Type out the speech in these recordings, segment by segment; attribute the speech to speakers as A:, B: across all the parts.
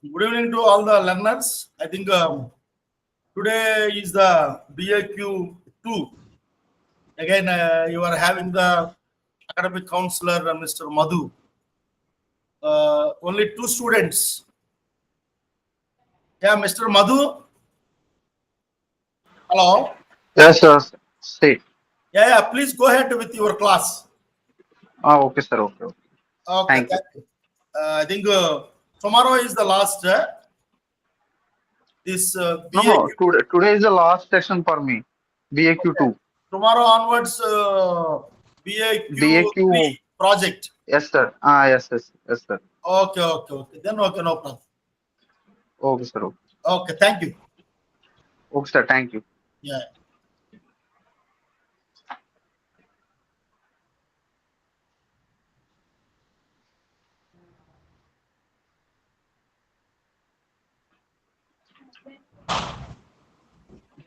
A: Good evening to all the learners. I think today is the DAQ 2. Again, you are having the academic counselor, Mr. Madhu. Only two students. Yeah, Mr. Madhu. Hello.
B: Yes, sir. See.
A: Yeah. Please go ahead with your class.
B: Okay, sir. Okay. Okay.
A: Okay,
B: Thank you.
A: thank you. I think tomorrow is the last. This
B: No, no.
A: BAQ.
B: Today is the last session for me. BAQ
A: Okay.
B: 2.
A: Tomorrow onwards, BAQ
B: DAQ.
A: 3 project.
B: Yes, sir. Yes, yes, yes, sir.
A: Okay. Then okay, no problem.
B: Okay, sir. Okay,
A: Okay, thank you.
B: okay sir. Thank you.
A: Yeah.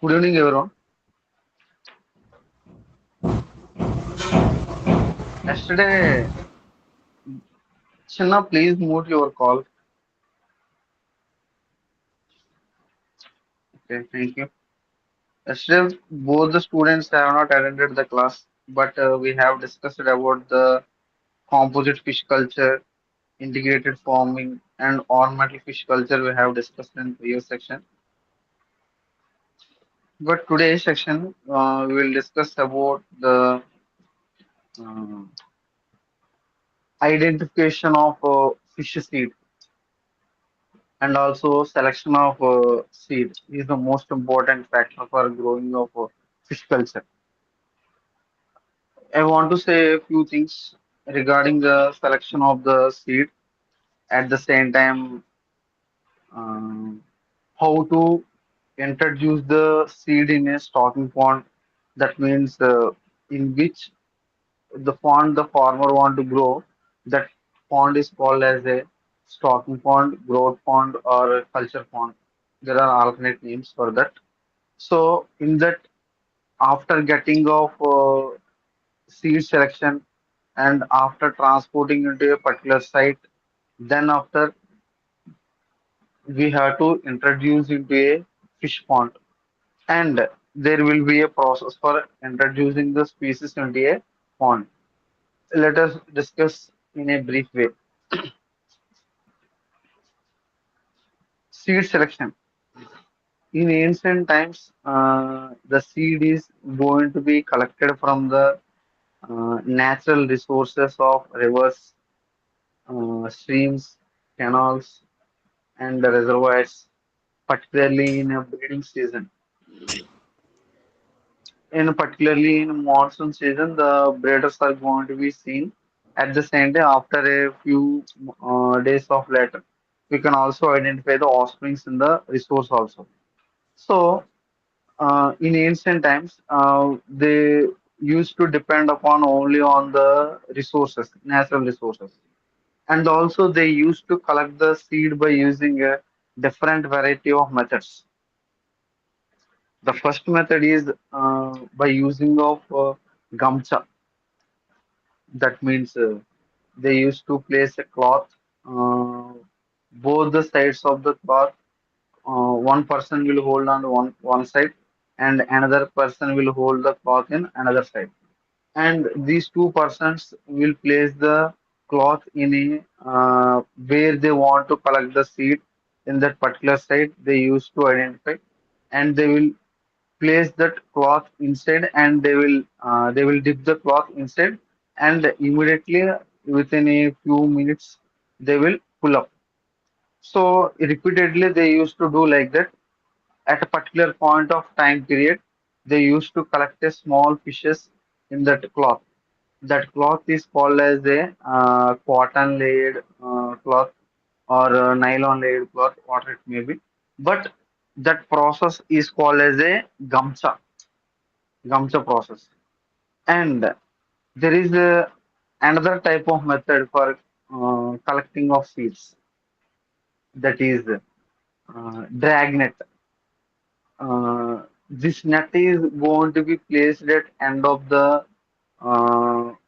B: Good evening, everyone. Yesterday, Chinna, please mute your call. Okay, thank you. Yesterday, both the students have not attended the class, but we have discussed about the composite fish culture, integrated farming, and ornamental fish culture. We have discussed in previous section. But today's section, we will discuss about the uh, identification of fish seed and also selection of seed is the most important factor for growing of fish culture. I want to say a few things regarding the selection of the seed. At the same time, um, how to introduce the seed in a stocking pond. That means in which the pond the farmer want to grow, that pond is called as a stocking pond, growth pond, or a culture pond. There are alternate names for that. So in that, after getting of seed selection and after transporting into a particular site, then after we have to introduce into a fish pond, and there will be a process for introducing the species into a pond. Let us discuss in a brief way. Seed selection. In ancient times, the seed is going to be collected from the natural resources of rivers, streams, canals, and the reservoirs, particularly in a breeding season. In particularly in monsoon season, the breeders are going to be seen. At the same time, after a few days of later, we can also identify the offsprings in the resource also. So, in ancient times, they used to depend upon only on the resources, natural resources, and also they used to collect the seed by using a different variety of methods. The first method is by using of gamcha. That means they used to place a cloth, uh, both the sides of the cloth. One person will hold on one side, and another person will hold the cloth in another side. And these two persons will place the cloth in a where they want to collect the seed in that particular site. They used to identify, and they will place that cloth inside, and they will dip the cloth inside, and immediately within a few minutes they will pull up. So repeatedly they used to do like that. At a particular point of time period, they used to collect a small fishes in that cloth. That cloth is called as a cotton laid cloth, or nylon laid cloth, what it may be. But that process is called as a gamcha process. And there is another type of method for collecting of seeds, that is dragnet. This net is going to be placed at end of the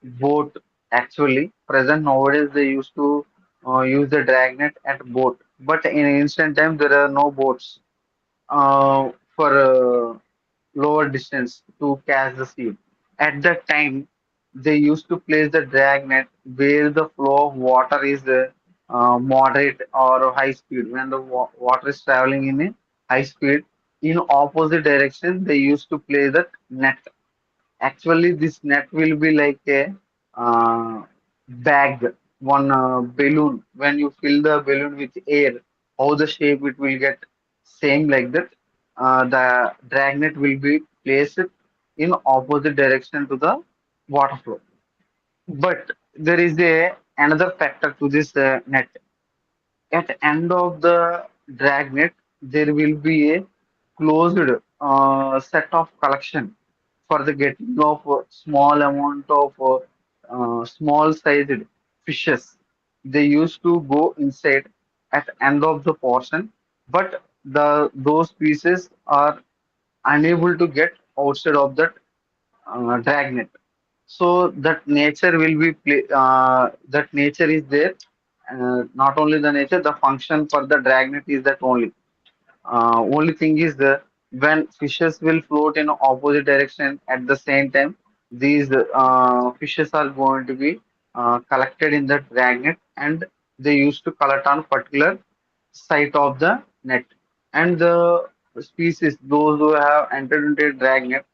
B: boat. Actually, present nowadays they used to use the dragnet at boat. But in ancient time, there are no boats for lower distance to catch the seed. At that time, they used to place the dragnet where the flow of water is moderate or high speed. When the water is traveling in a high speed, in opposite direction, they used to place that net. Actually, this net will be like a bag, one balloon. When you fill the balloon with air, how the shape it will get same like that. The dragnet will be placed in opposite direction to the water flow. But there is a another factor to this net. At end of the dragnet, there will be a closed set of collection for the getting of small amount of small sized fishes. They used to go inside at end of the portion, but those pieces are unable to get outside of that dragnet. So that nature will be that nature is there. Not only the nature, the function for the dragnet is that only. Only thing is the when fishes will float in opposite direction at the same time, these fishes are going to be collected in the dragnet, and they used to collect on particular site of the net. And the species, those who have entered into a dragnet,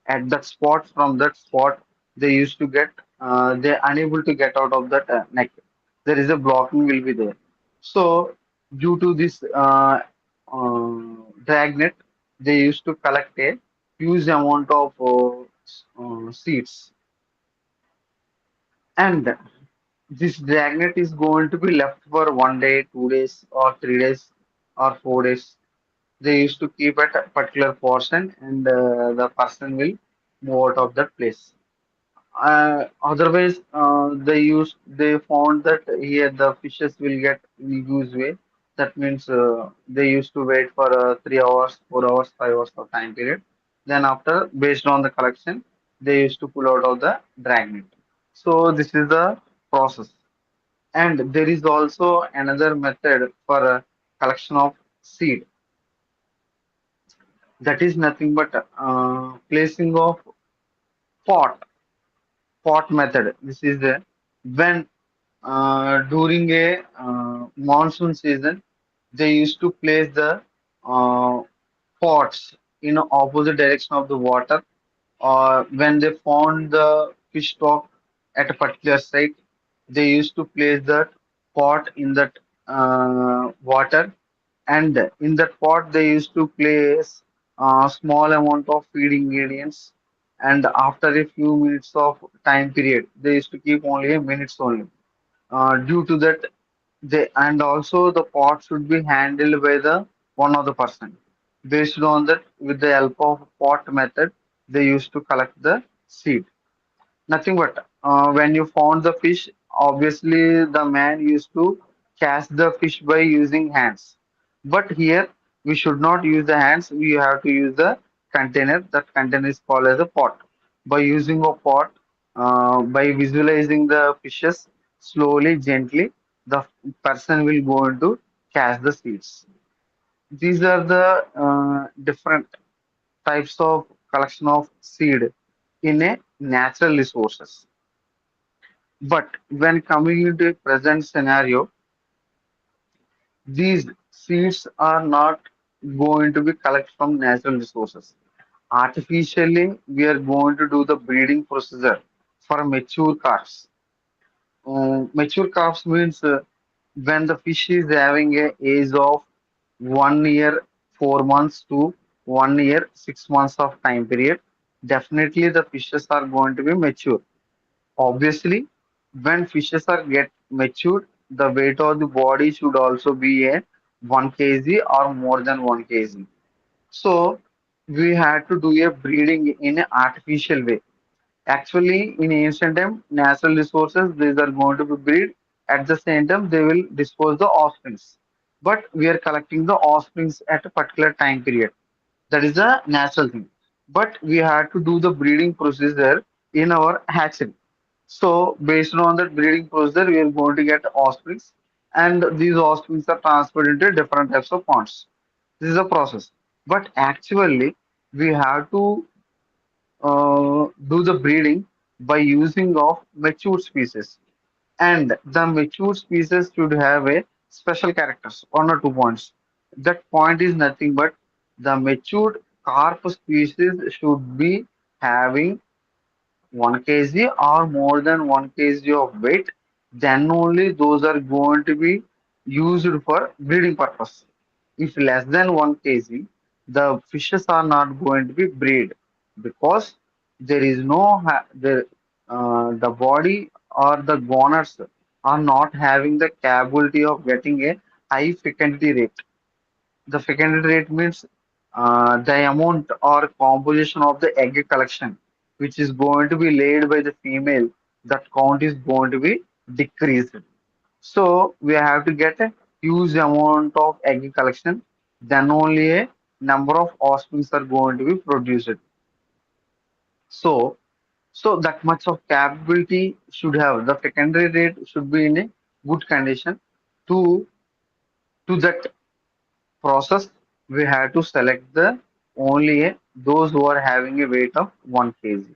B: at that spot, from that spot they used to get they're unable to get out of that neck. There is a blocking will be there. So due to this dragnet, they used to collect a huge amount of seeds, and this dragnet is going to be left for 1 day, 2 days, or 3 days, or 4 days. They used to keep at a particular portion, and the person will move out of that place. Otherwise, they found that here the fishes will get in a huge way. That means they used to wait for 3 hours, 4 hours, 5 hours of time period. Then after, based on the collection, they used to pull out of the dragnet. So this is the process. And there is also another method for collection of seed. That is nothing but placing of pot pot method. This is the when during a monsoon season, they used to place the uh, pots in opposite direction of the water, or when they found the fish stock at a particular site, they used to place that pot in that water, and in that pot they used to place a small amount of feed ingredients, and after a few minutes of time period, they used to keep only a minutes only. Due to that, they and also the pot should be handled by the one of the person. Based on that, with the help of pot method, they used to collect the seed. Nothing but when you found the fish, obviously the man used to catch the fish by using hands. But here we should not use the hands. We have to use the container. That container is called as a pot. By using a pot, by visualizing the fishes slowly, gently, the person will go into catch the seeds. These are the different types of collection of seed in a natural resources. But when coming into a present scenario, these seeds are not going to be collected from natural resources. Artificially, we are going to do the breeding procedure for mature calves. Mature calves means when the fish is having a age of 1 year, 4 months to 1 year, 6 months of time period. Definitely, the fishes are going to be mature. Obviously, when fishes are get matured, the weight of the body should also be a 1 kg or more than 1 kg. So we had to do a breeding in an artificial way. Actually, in ancient time, natural resources, these are going to be breed. At the same time, they will dispose the offsprings. But we are collecting the offsprings at a particular time period. That is a natural thing. But we had to do the breeding procedure in our hatchery. So based on that breeding procedure, we are going to get offsprings. and these offsprings are transferred into different types of ponds. This is a process. But actually, we have to do the breeding by using of mature species. And the mature species should have a special characters, 1 or 2 points. That point is nothing but the matured carp species should be having 1 kg or more than 1 kg of weight, then only those are going to be used for breeding purpose. If less than 1 kg, the fishes are not going to be bred because there is no the body or the goners are not having the capability of getting a high fecundity rate. The fecundity rate means the amount or composition of the egg collection, which is going to be laid by the female, that count is going to be decreased. So we have to get a huge amount of egg collection, then only a number of offsprings are going to be produced. So, so that much of capability should have. The fecundity rate should be in a good condition to that process. We have to select the only those who are having a weight of 1 kg.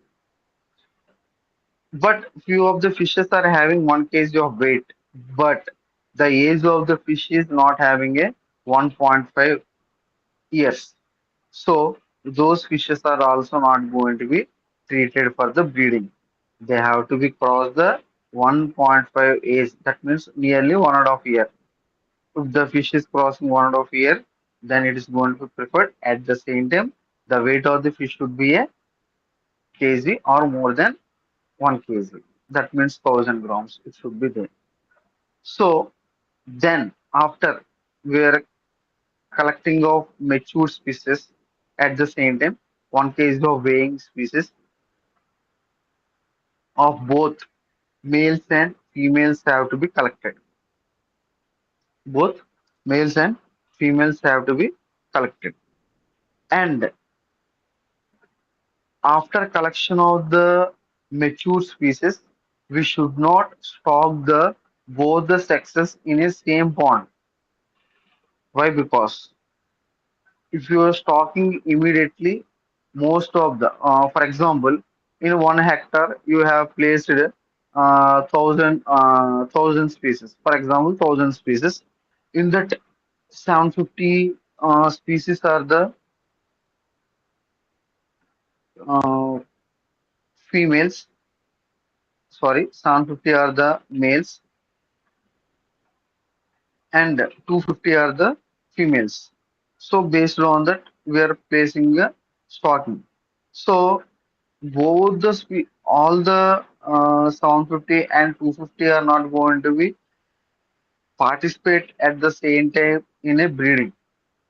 B: But few of the fishes are having 1 kg of weight, but the age of the fish is not having a 1.5 years. So those fishes are also not going to be treated for the breeding. They have to be crossed the 1.5 age. That means nearly 1.5 year. If the fish is crossing 1.5 year, then it is going to be preferred. At the same time, the weight of the fish should be a kg or more than 1 kg. That means 1,000 grams. It should be there. So then after we are collecting of mature species at the same time, 1 kg of weighing species of both males and females have to be collected. Both males and females have to be collected. And after collection of the mature species, we should not stock the both the sexes in a same pond. Why? Because if you are stocking immediately, most of the, for example, in 1 hectare you have placed thousand species. For example, 1,000 species. In that, 750 species are the uh, females. Sorry, 750 are the males and 250 are the females. So based on that, we are placing a stocking. So both all the 750 and 250 are not going to be participate at the same time in a breeding.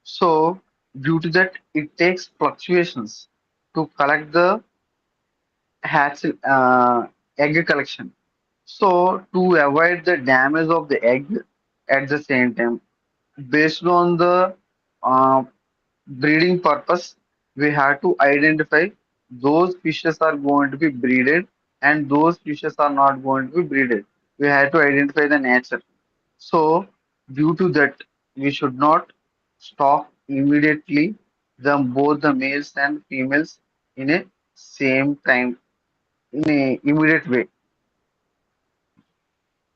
B: So due to that, it takes fluctuations to collect the hatch egg collection. So to avoid the damage of the egg at the same time, based on the uh, breeding purpose, we have to identify those fishes are going to be breeded and those fishes are not going to be breeded. We have to identify the nature. So, due to that, we should not stock immediately both the males and females in a same time in a immediate way.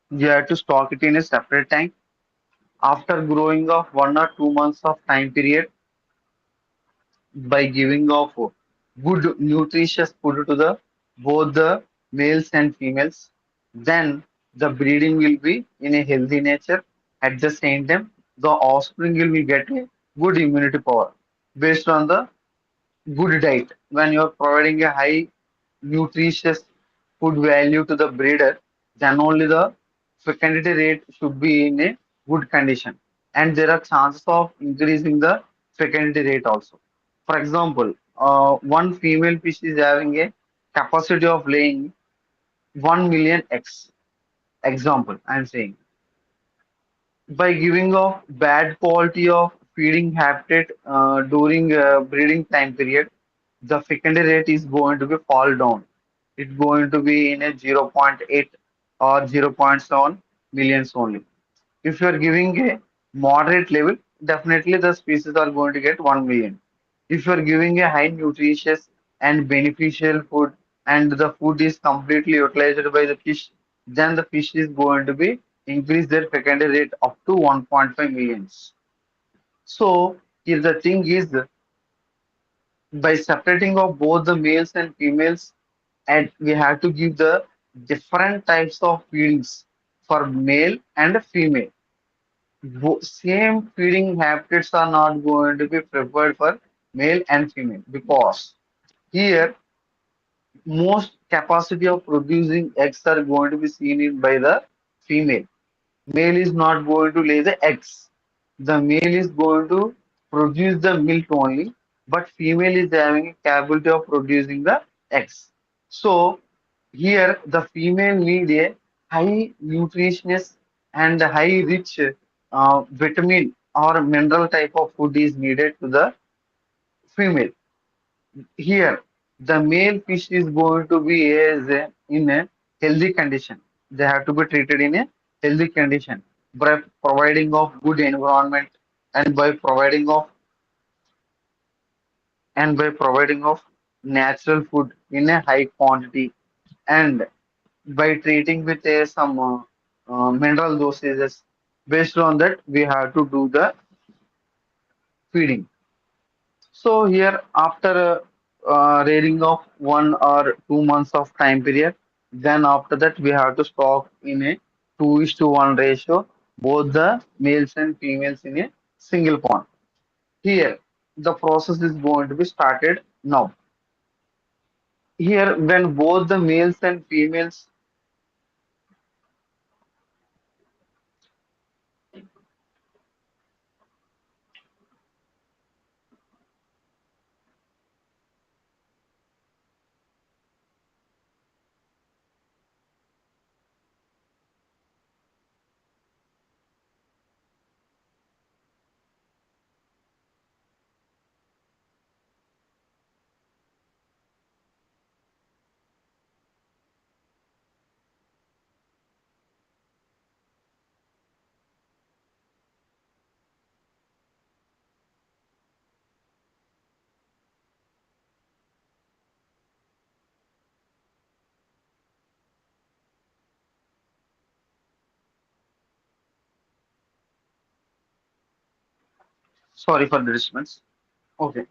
B: You have to stock it in a separate tank. After growing of 1 or 2 months of time period, by giving of good nutritious food to the both the males and females, then the breeding will be in a healthy nature. At the same time, the offspring will be get a good immunity power based on the good diet. When you are providing a high nutritious food value to the breeder, then only the fecundity rate should be in a good condition. And there are chances of increasing the fecundity rate also. For example, one female fish is having a capacity of laying 1 million eggs. Example, I'm saying by giving of bad quality of feeding habitat during breeding time period, the fecundity rate is going to be fall down. It's going to be in a zero point 0.8 or zero point 0.7 millions only. If you are giving a moderate level, definitely the species are going to get 1 million. If you are giving a high nutritious and beneficial food and the food is completely utilized by the fish, then the fish is going to be increase their fecundity rate up to 1.5 millions. So if the thing is by separating of both the males and females, and we have to give the different types of feedings for male and female. Same feeding habits are not going to be preferred for male and female because here most capacity of producing eggs are going to be seen in by the female. Male is not going to lay the eggs. The male is going to produce the milk only, but female is having a capability of producing the eggs. So here the female need a high nutritionist and high rich vitamin or mineral type of food is needed to the female. Here, the male fish is going to be in a healthy condition. They have to be treated in a healthy condition by providing of good environment and by providing of natural food in a high quantity and by treating with some mineral dosages. Based on that, we have to do the feeding. So here, after rearing of 1 or 2 months of time period, then after that we have to stock in a 2:1 ratio, both the males and females in a single pond. Here, the process is going to be started now. Here, when both the males and females, sorry for the disturbance. Okay,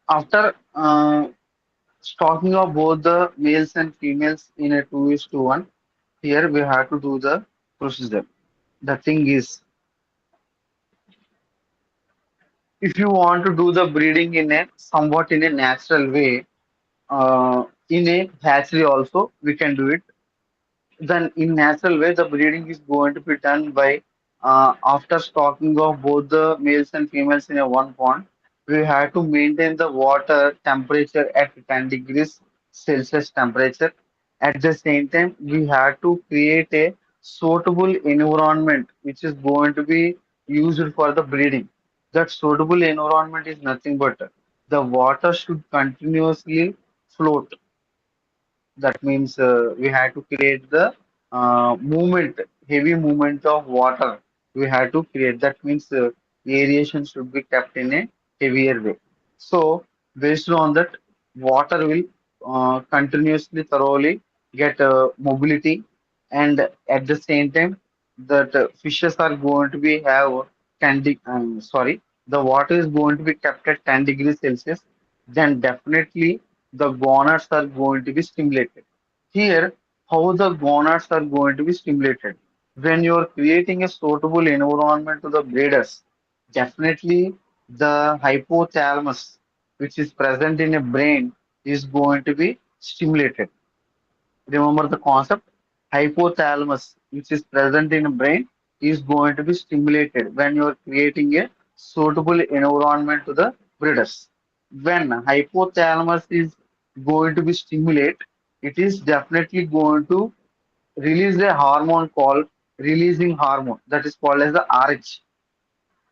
B: after stocking of both the males and females in a 2:1, here we have to do the procedure. The thing is, if you want to do the breeding in a somewhat in a natural way, in a hatchery also we can do it. Then in natural way, the breeding is going to be done by after stocking of both the males and females in a one pond. We have to maintain the water temperature at 10 degrees Celsius temperature. At the same time, we have to create a suitable environment which is going to be used for the breeding. That suitable environment is nothing but the water should continuously float. That means we had to create the movement, heavy movement of water. We had to create. That means aeration should be kept in a heavier way. So based on that, water will continuously, thoroughly get mobility, and at the same time, that fishes are going to be have 10 sorry, the water is going to be kept at 10 degrees Celsius. Then definitely the gonads are going to be stimulated. Here, how the gonads are going to be stimulated. When you are creating a suitable environment to the breeders, definitely the hypothalamus, which is present in a brain, is going to be stimulated. Remember the concept? Hypothalamus, which is present in the brain, is going to be stimulated when you are creating a suitable environment to the breeders. When hypothalamus is going to be stimulated, it is definitely going to release a hormone called releasing hormone that is called as the RH.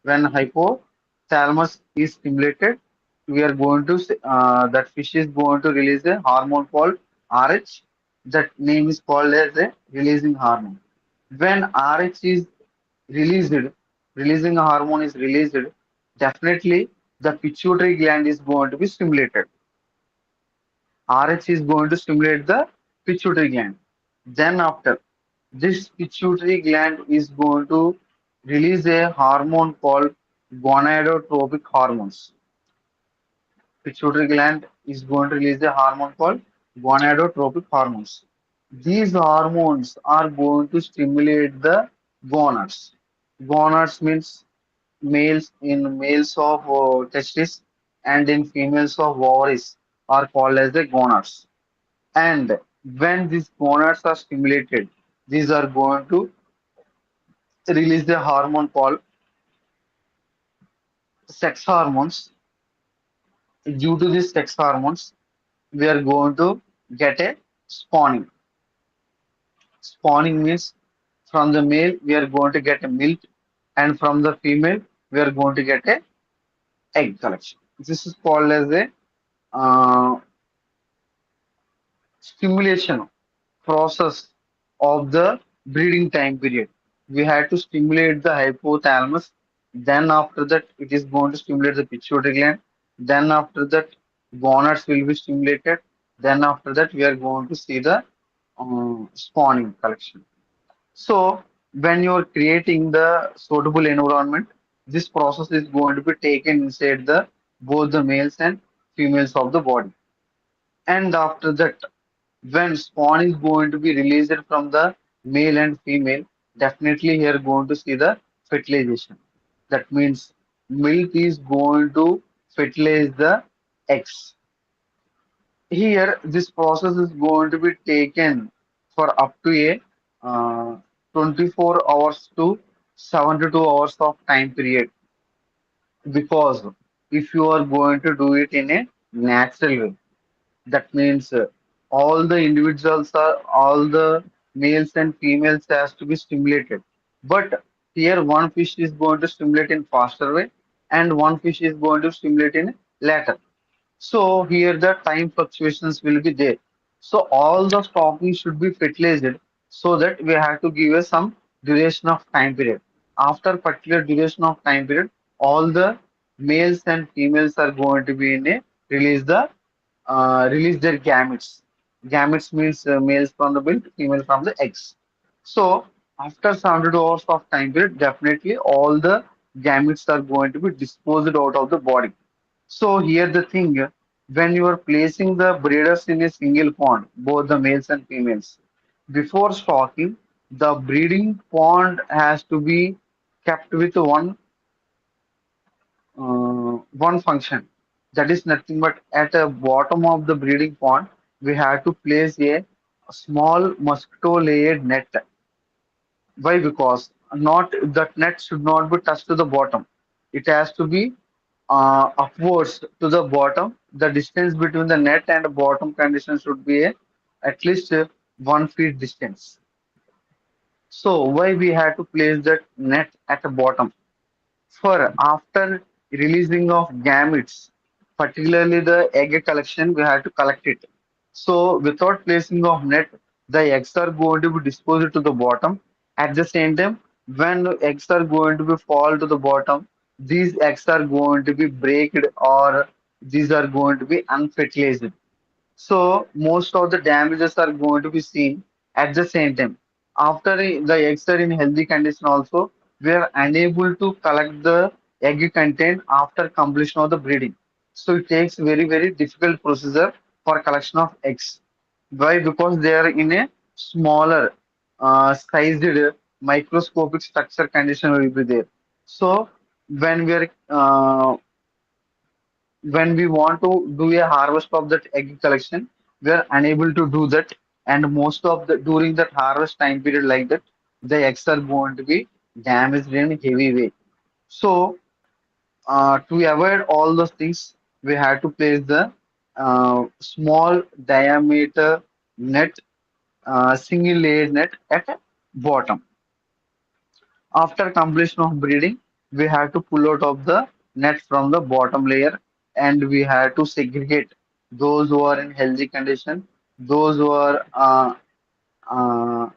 B: When hypothalamus is stimulated, we are going to that fish is going to release a hormone called RH. That name is called as a releasing hormone. When RH is released, releasing a hormone is released, definitely the pituitary gland is going to be stimulated. RH is going to stimulate the pituitary gland. Then after this pituitary gland is going to release a hormone called gonadotropic hormones. Pituitary gland is going to release a hormone called gonadotropic hormones. These hormones are going to stimulate the gonads. Gonads means males in males of testes and in females of ovaries are called as the gonads. And when these gonads are stimulated, these are going to release the hormone called sex hormones. Due to these sex hormones, we are going to get a spawning. Spawning means from the male we are going to get a milk, and from the female we are going to get a egg collection. This is called as a stimulation process of the breeding time period. We had to stimulate the hypothalamus. Then after that, it is going to stimulate the pituitary gland. Then after that, gonads will be stimulated. Then after that, we are going to see the spawning collection. So when you are creating the suitable environment, this process is going to be taken inside the both the males and females of the body. And after that, when spawn is going to be released from the male and female, definitely here going to see the fertilization. That means milk is going to fertilize the eggs. Here, this process is going to be taken for up to a 24 hours to 72 hours of time period, because if you are going to do it in a natural way, that means all the males and females has to be stimulated. But here one fish is going to stimulate in faster way and one fish is going to stimulate in later. So here the time fluctuations will be there. So all the stocking should be fertilized so that we have to give us some duration of time period. After particular duration of time period, all the males and females are going to be in a release their gametes. Gametes means males from the milk, female from the eggs. So after 72 hours of time period, definitely all the gametes are going to be disposed out of the body. So here the thing, when you are placing the breeders in a single pond, both the males and females, before stocking, the breeding pond has to be kept with one function. That is nothing but at the bottom of the breeding pond, we have to place a small mosquito layered net. Why? Because not that net should not be touched to the bottom. It has to be upwards to the bottom. The distance between the net and bottom condition should be at least 1 feet distance. So why we have to place that net at the bottom? For after releasing of gametes, particularly the egg collection, we have to collect it. So without placing of net, the eggs are going to be disposed to the bottom. At the same time, when eggs are going to be fall to the bottom, these eggs are going to be breaked or these are going to be unfertilized. So most of the damages are going to be seen at the same time. After the eggs are in healthy condition also, we are unable to collect the egg content after completion of the breeding. So it takes very difficult procedure for collection of eggs. Why? Because they are in a smaller sized microscopic structure condition will be there. So when we are when we want to do a harvest of that egg collection, we are unable to do that. And most of the during that harvest time period like that, the eggs are going to be damaged in heavy way. So to avoid all those things, we had to place the small diameter net, single layer net at bottom. After completion of breeding, we have to pull out of the net from the bottom layer and we have to segregate those who are in healthy condition, those who are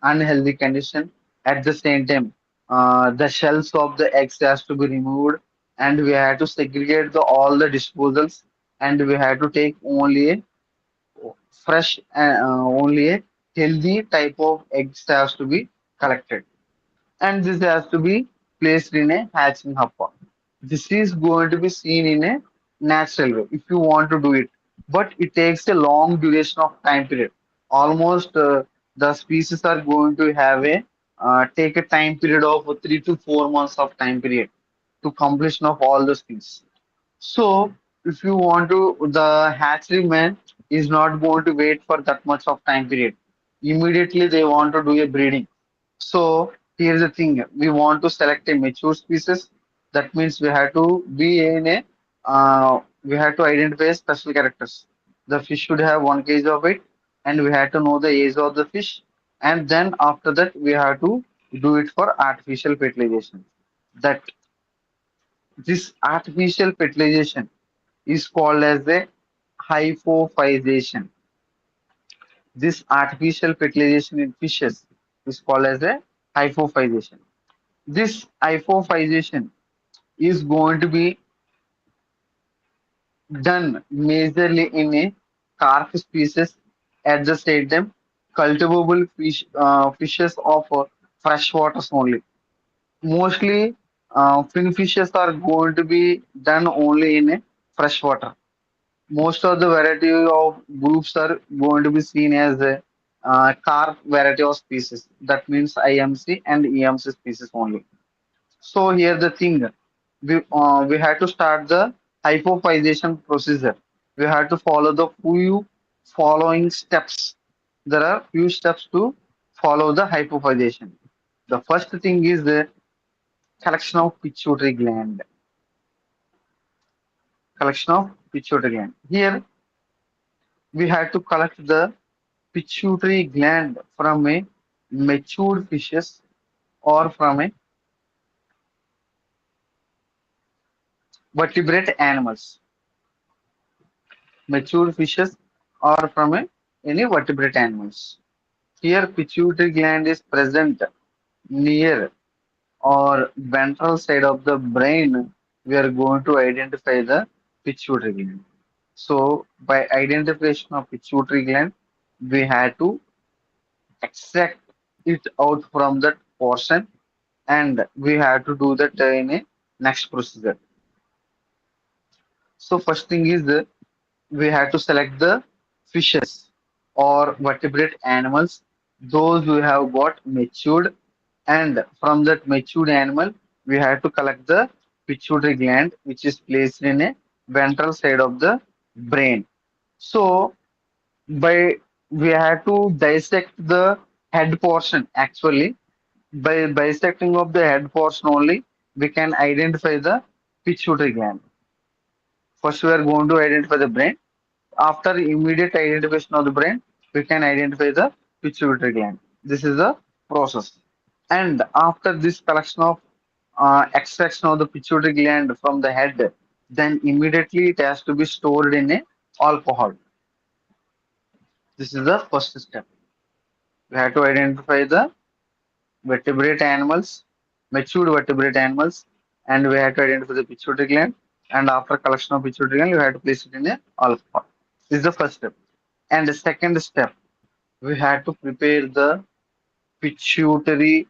B: unhealthy condition. At the same time, The shells of the eggs has to be removed, and we had to segregate all the disposals, and we had to take only a fresh, only a healthy type of eggs has to be collected, and this has to be placed in a hatching hopper. This is going to be seen in a natural way if you want to do it, but it takes a long duration of time period. Almost the species are going to have a take a time period of 3 to 4 months of time period to completion of all the species. So, if you want to, the hatchery man is not going to wait for that much of time period. Immediately, they want to do a breeding. So, here's the thing: we want to select a mature species. That means we have to be in a, we have to identify special characters. The fish should have 1 kg of weight, and we have to know the age of the fish. And then after that, we have to do it for artificial fertilization. That this artificial fertilization is called as a hypophyization. This artificial fertilization in fishes is called as a hypophyization. This hypophyization is going to be done majorly in a carp species at the stadium, cultivable fishes of fresh waters only. Mostly, fin fishes are going to be done only in a fresh water. Most of the variety of groups are going to be seen as a carp variety of species. That means IMC and EMC species only. So here the thing, we had to start the hypophysation procedure. We had to follow the few following steps. There are few steps to follow the hypophysation. The first thing is the collection of pituitary gland. Collection of pituitary gland. Here we had to collect the pituitary gland from a matured fishes or from a vertebrate animals. Mature fishes or from a, any vertebrate animals. Here pituitary gland is present near or ventral side of the brain. We are going to identify the pituitary gland. So by identification of pituitary gland, we had to extract it out from that portion, and we have to do that in a next procedure. So first thing is we have to select the fishes or vertebrate animals, those who have got matured, and from that matured animal we have to collect the pituitary gland, which is placed in a ventral side of the brain. So by we have to dissect the head portion. Actually, by bisecting of the head portion only, we can identify the pituitary gland. First, we are going to identify the brain. After immediate identification of the brain, we can identify the pituitary gland. This is the process. And after this collection of extraction of the pituitary gland from the head, then immediately it has to be stored in a alcohol. This is the first step. We have to identify the vertebrate animals, matured vertebrate animals, and we have to identify the pituitary gland. And after collection of pituitary gland, we have to place it in a alcohol. This is the first step. And the second step, we had to prepare the pituitary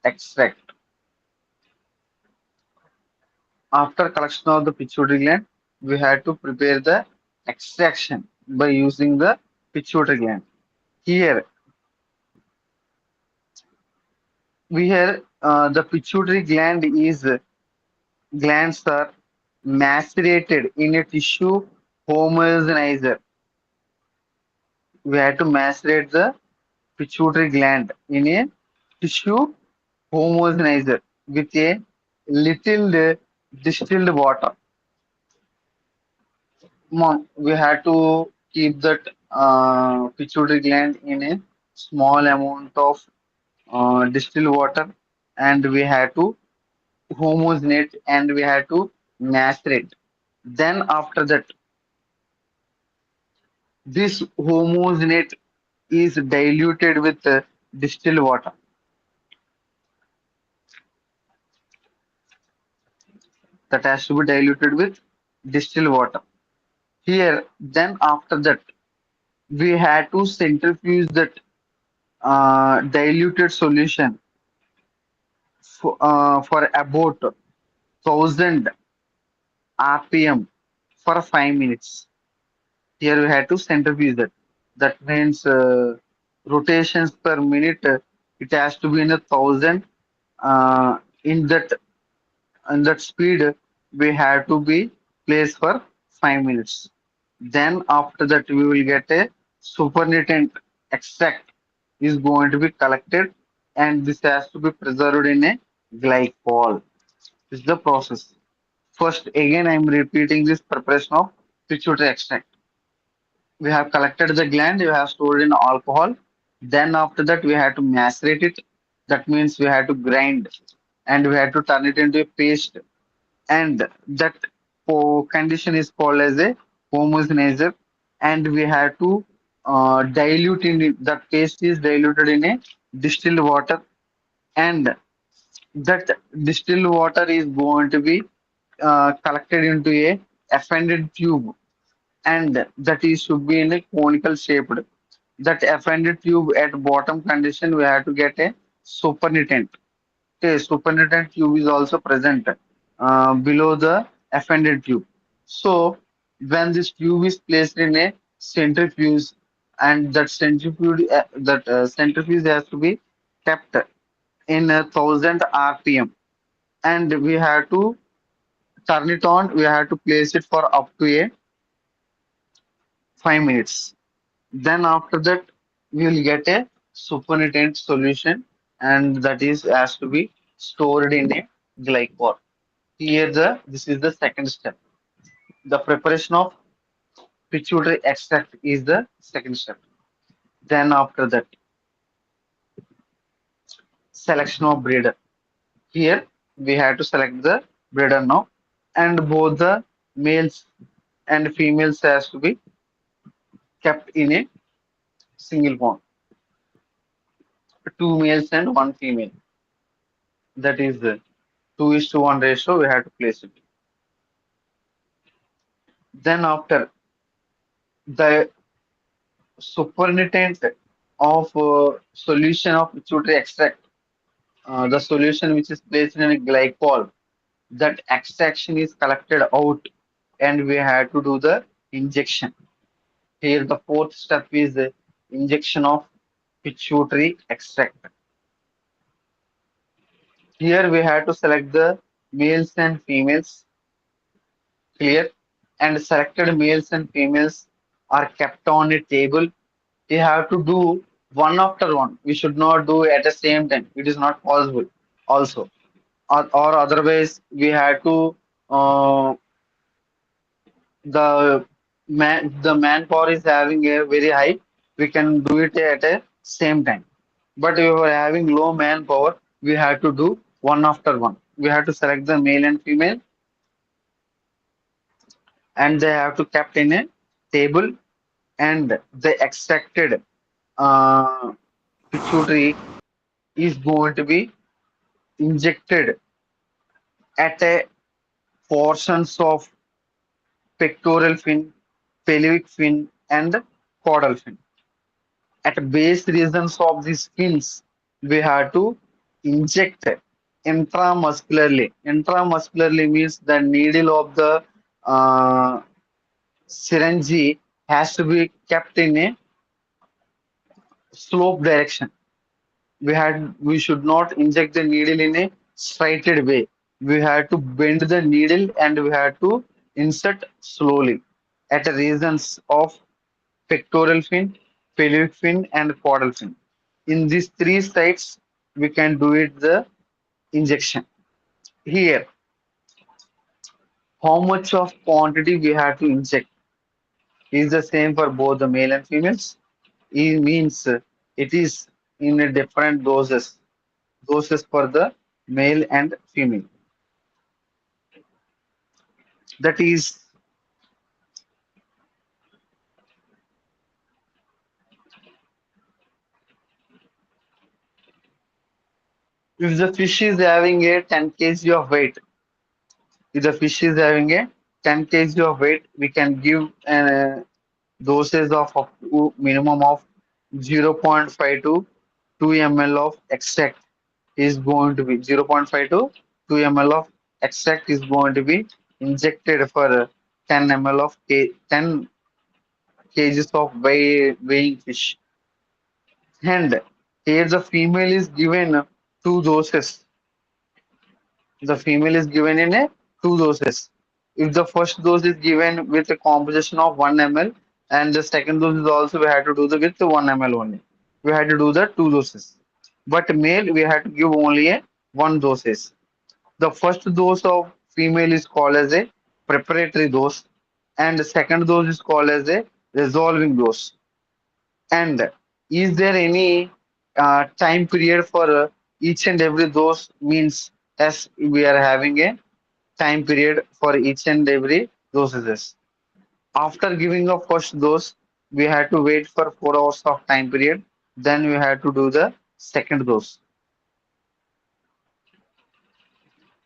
B: extract. After collection of the pituitary gland, we had to prepare the extraction by using the pituitary gland. Here, the pituitary glands are macerated in a tissue homogenizer. We had to macerate the pituitary gland in a tissue homogenizer with a little distilled water. We had to keep that pituitary gland in a small amount of distilled water, and we had to homogenate and we had to macerate. Then after that, this homogenate is diluted with distilled water. that has to be diluted with distilled water. Here, then after that, we had to centrifuge that diluted solution for about 1000 RPM for 5 minutes. Here we had to centrifuge that. That means rotations per minute. It has to be in 1,000. In that speed, we have to be placed for 5 minutes. Then after that, we will get a supernatant extract is going to be collected, and this has to be preserved in a glycol. This is the process. First, again, I am repeating this preparation of pituitary extract. We have collected the gland, we have stored in alcohol. Then after that, we have to macerate it. That means we have to grind and we have to turn it into a paste. And that condition is called as a homogenizer. And we have to dilute in it. That paste is diluted in a distilled water, and that distilled water is going to be collected into a offended tube, and that is should be in a conical shaped. That offended tube at bottom condition, we have to get a supernatant. Okay, supernatant tube is also present below the offended tube. So when this tube is placed in a centrifuge, and that centrifuge has to be kept in 1,000 RPM, and we have to turn it on. We have to place it for up to a 5 minutes. Then after that, we will get a supernatant solution, and that is has to be stored in a glycol. Here, this is the second step. The preparation of pituitary extract is the second step. Then after that, selection of breeder. Here we have to select the breeder now, and both the males and females has to be kept in a single pond. Two males and one female. That is the 2:1 ratio. We have to place it. Then after the supernatant of solution of pituitary extract, the solution which is placed in a glycol, that extraction is collected out, and we have to do the injection. Here the fourth step is the injection of pituitary extract. Here we have to select the males and females, clear, and selected males and females are kept on a table. We have to do one after one. We should not do at the same time. It is not possible. Also, or otherwise we have to the manpower is having a very high. We can do it at a same time. But if we are having low manpower, we have to do one after one. We have to select the male and female, and they have to kept in a table, and the extracted uh, pituitary is going to be injected at a portions of pectoral fin, pelvic fin, and caudal fin. At base regions of these fins, we have to inject intramuscularly. Intramuscularly means the needle of the uh, syringe has to be kept in a slope direction. We should not inject the needle in a straighted way. We have to bend the needle, and we have to insert slowly at the regions of pectoral fin, pelvic fin, and caudal fin. In these three sites, we can do it the injection. Here, how much of quantity we have to inject is the same for both the male and females. It means it is in a different doses for the male and female. That is, if the fish is having a 10 kg of weight, If the fish is having a 10 kg of weight, we can give doses of up to minimum of 0.5 to 2 ml of extract is going to be 0.5 to 2 ml of extract is going to be injected for 10 ml of 10 kgs of weighing fish. And here the female is given two doses. The female is given in a two doses. If the first dose is given with a composition of 1 ml and the second dose is also we had to do the with 1 ml only. We had to do the two doses. But male we had to give only a one doses. The first dose of female is called as a preparatory dose and the second dose is called as a resolving dose. And is there any time period for each and every dose means as we are having a time period for each and every dosages. After giving a first dose, we had to wait for 4 hours of time period. Then we had to do the second dose.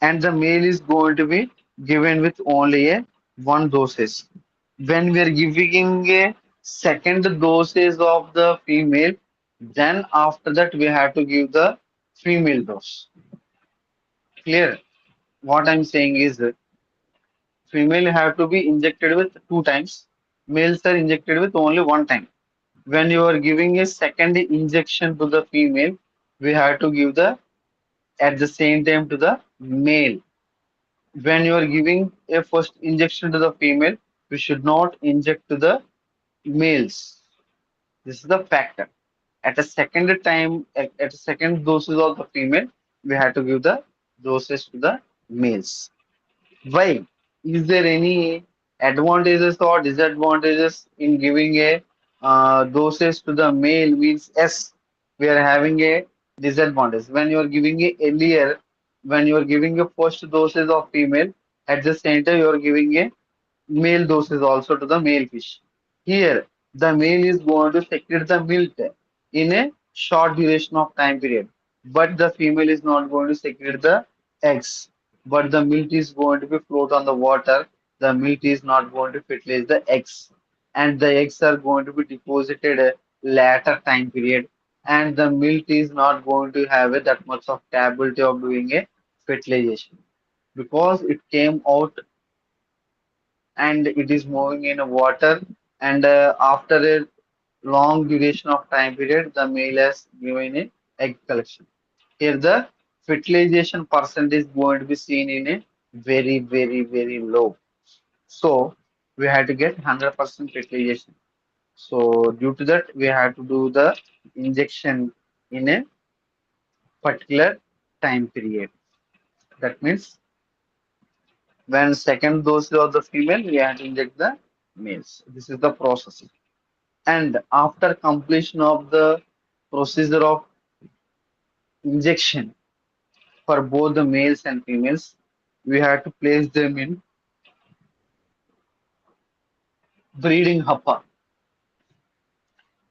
B: And the male is going to be given with only a one doses. When we are giving a second doses of the female, then after that we have to give the female dose. Clear? What I'm saying is that female have to be injected with two times, males are injected with only one time. When you are giving a second injection to the female, we have to give the at the same time to the male. When you are giving a first injection to the female, we should not inject to the males. This is the factor. At a second time, at a second doses of the female, we have to give the doses to the males. Why? Is there any advantages or disadvantages in giving a doses to the male? Means yes, we are having a disadvantage. When you are giving a earlier, when you are giving a first doses of female, at the center you are giving a male doses also to the male fish. Here, the male is going to secrete the milk in a short duration of time period, but the female is not going to secrete the eggs. But the milk is going to be float on the water. The milk is not going to fertilize the eggs, and the eggs are going to be deposited a later time period, and the milk is not going to have a, that much of capability of doing a fertilization because it came out and it is moving in water and after a long duration of time period the male has given a egg collection. Here the fertilization percent is going to be seen in a very low. So we had to get 100% fertilization. So due to that we had to do the injection in a particular time period. That means when second dose of the female we had to inject the males. This is the process. And after completion of the procedure of injection for both the males and females, we have to place them in breeding hopper.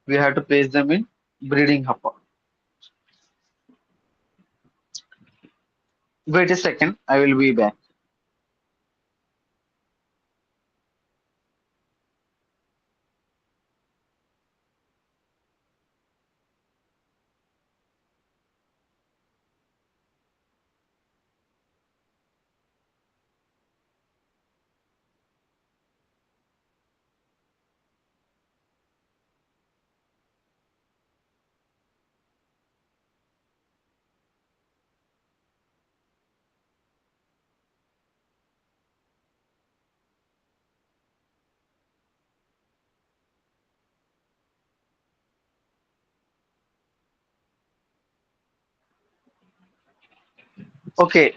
B: We have to place them in breeding hopper. Wait a second, I will be back. Okay,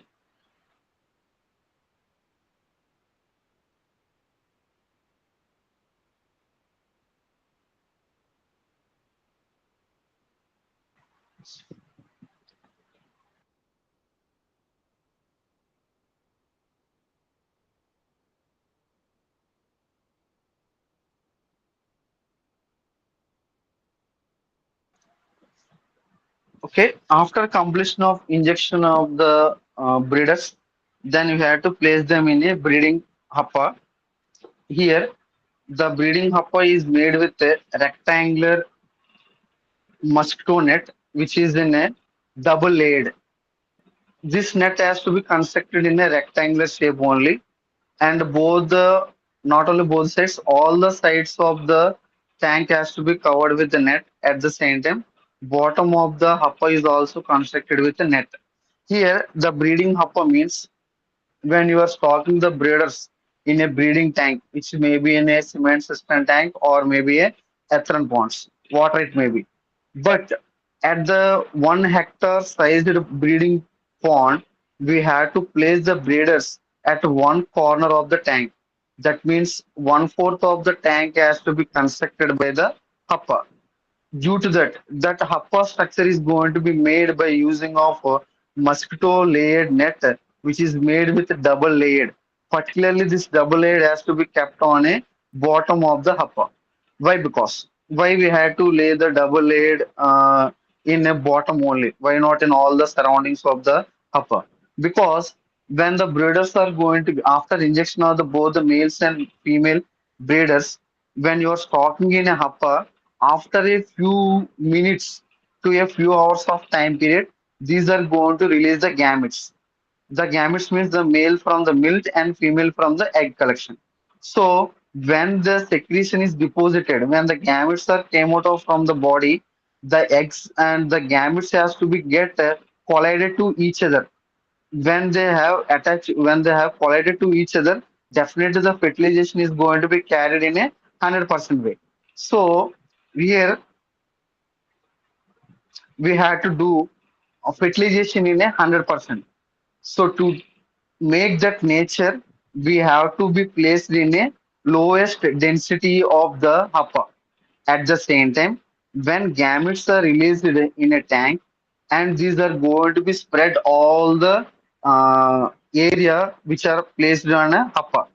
B: okay. After completion of injection of the breeders, Then you have to place them in a breeding hopper. Here, the breeding hopper is made with a rectangular mosquito net, which is in a double layered. This net has to be constructed in a rectangular shape only, and both the not only both sides, all the sides of the tank has to be covered with the net at the same time. Bottom of the hopper is also constructed with a net. Here, the breeding hopper means when you are stocking the breeders in a breeding tank, which may be in a cement system tank or maybe a ethylene ponds, water it may be. But at the 1 hectare sized breeding pond, we have to place the breeders at one corner of the tank. That means 1/4 of the tank has to be constructed by the hopper. Due to that, that upper structure is going to be made by using of mosquito layered net, which is made with double layered. Particularly, this double layered has to be kept on a bottom of the upper. Why? Because why we had to lay the double layered in a bottom only? Why not in all the surroundings of the upper? Because when the breeders are going to be after injection of the both the males and female breeders, when you are stocking in a upper, after a few minutes to a few hours of time period, these are going to release the gametes. The gametes means the male from the milk and female from the egg collection. So when the secretion is deposited, when the gametes are came out of from the body, the eggs and the gametes has to be get collided to each other. When they have attached, when they have collided to each other, definitely the fertilization is going to be carried in a 100% way. So here we had to do a fertilization in a 100%. So to make that nature, we have to be placed in a lowest density of the hopper. At the same time, when gametes are released in a tank, and these are going to be spread all the area which are placed on a hopper.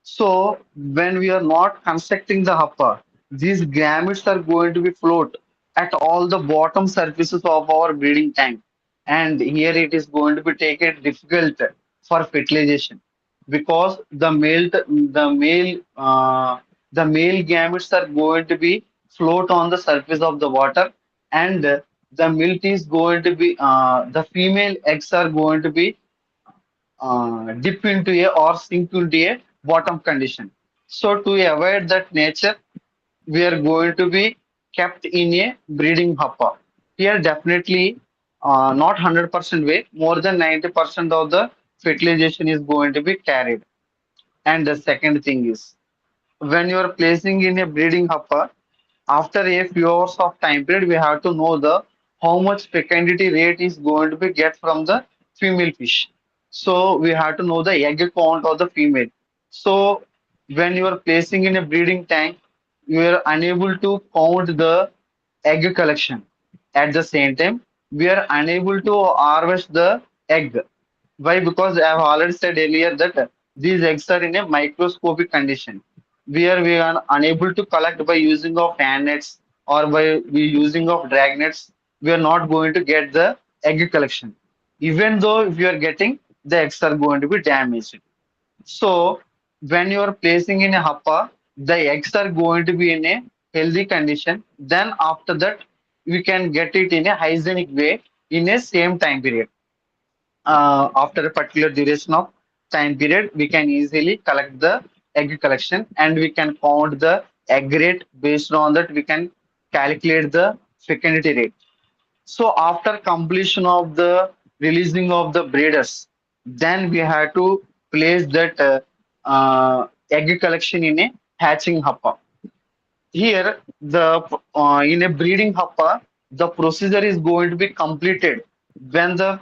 B: So when we are not constructing the hopper, these gametes are going to be float at all the bottom surfaces of our breeding tank, and here it is going to be taken difficult for fertilization because the male gametes are going to be float on the surface of the water, and the milk is going to be the female eggs are going to be dip into a or sink into a bottom condition. So to avoid that nature, we are going to be kept in a breeding hopper. Here definitely not 100% way, more than 90% of the fertilization is going to be carried. And the second thing is when you are placing in a breeding hopper, after a few hours of time period, we have to know the how much fecundity rate is going to be get from the female fish. So we have to know the egg count of the female. So when you are placing in a breeding tank, you are unable to count the egg collection. At the same time, we are unable to harvest the egg. Why? Because I have already said earlier that these eggs are in a microscopic condition where we are unable to collect by using of hand nets or by we using of drag nets. We are not going to get the egg collection. Even though if you are getting, the eggs are going to be damaged. So when you are placing in a hopper, the eggs are going to be in a healthy condition. Then after that, we can get it in a hygienic way in a same time period. After a particular duration of time period, we can easily collect the egg collection and we can count the egg rate. Based on that, we can calculate the fecundity rate. So after completion of the releasing of the breeders, then we have to place that egg collection in a hatching hopper. Here, the in a breeding hopper, the procedure is going to be completed when the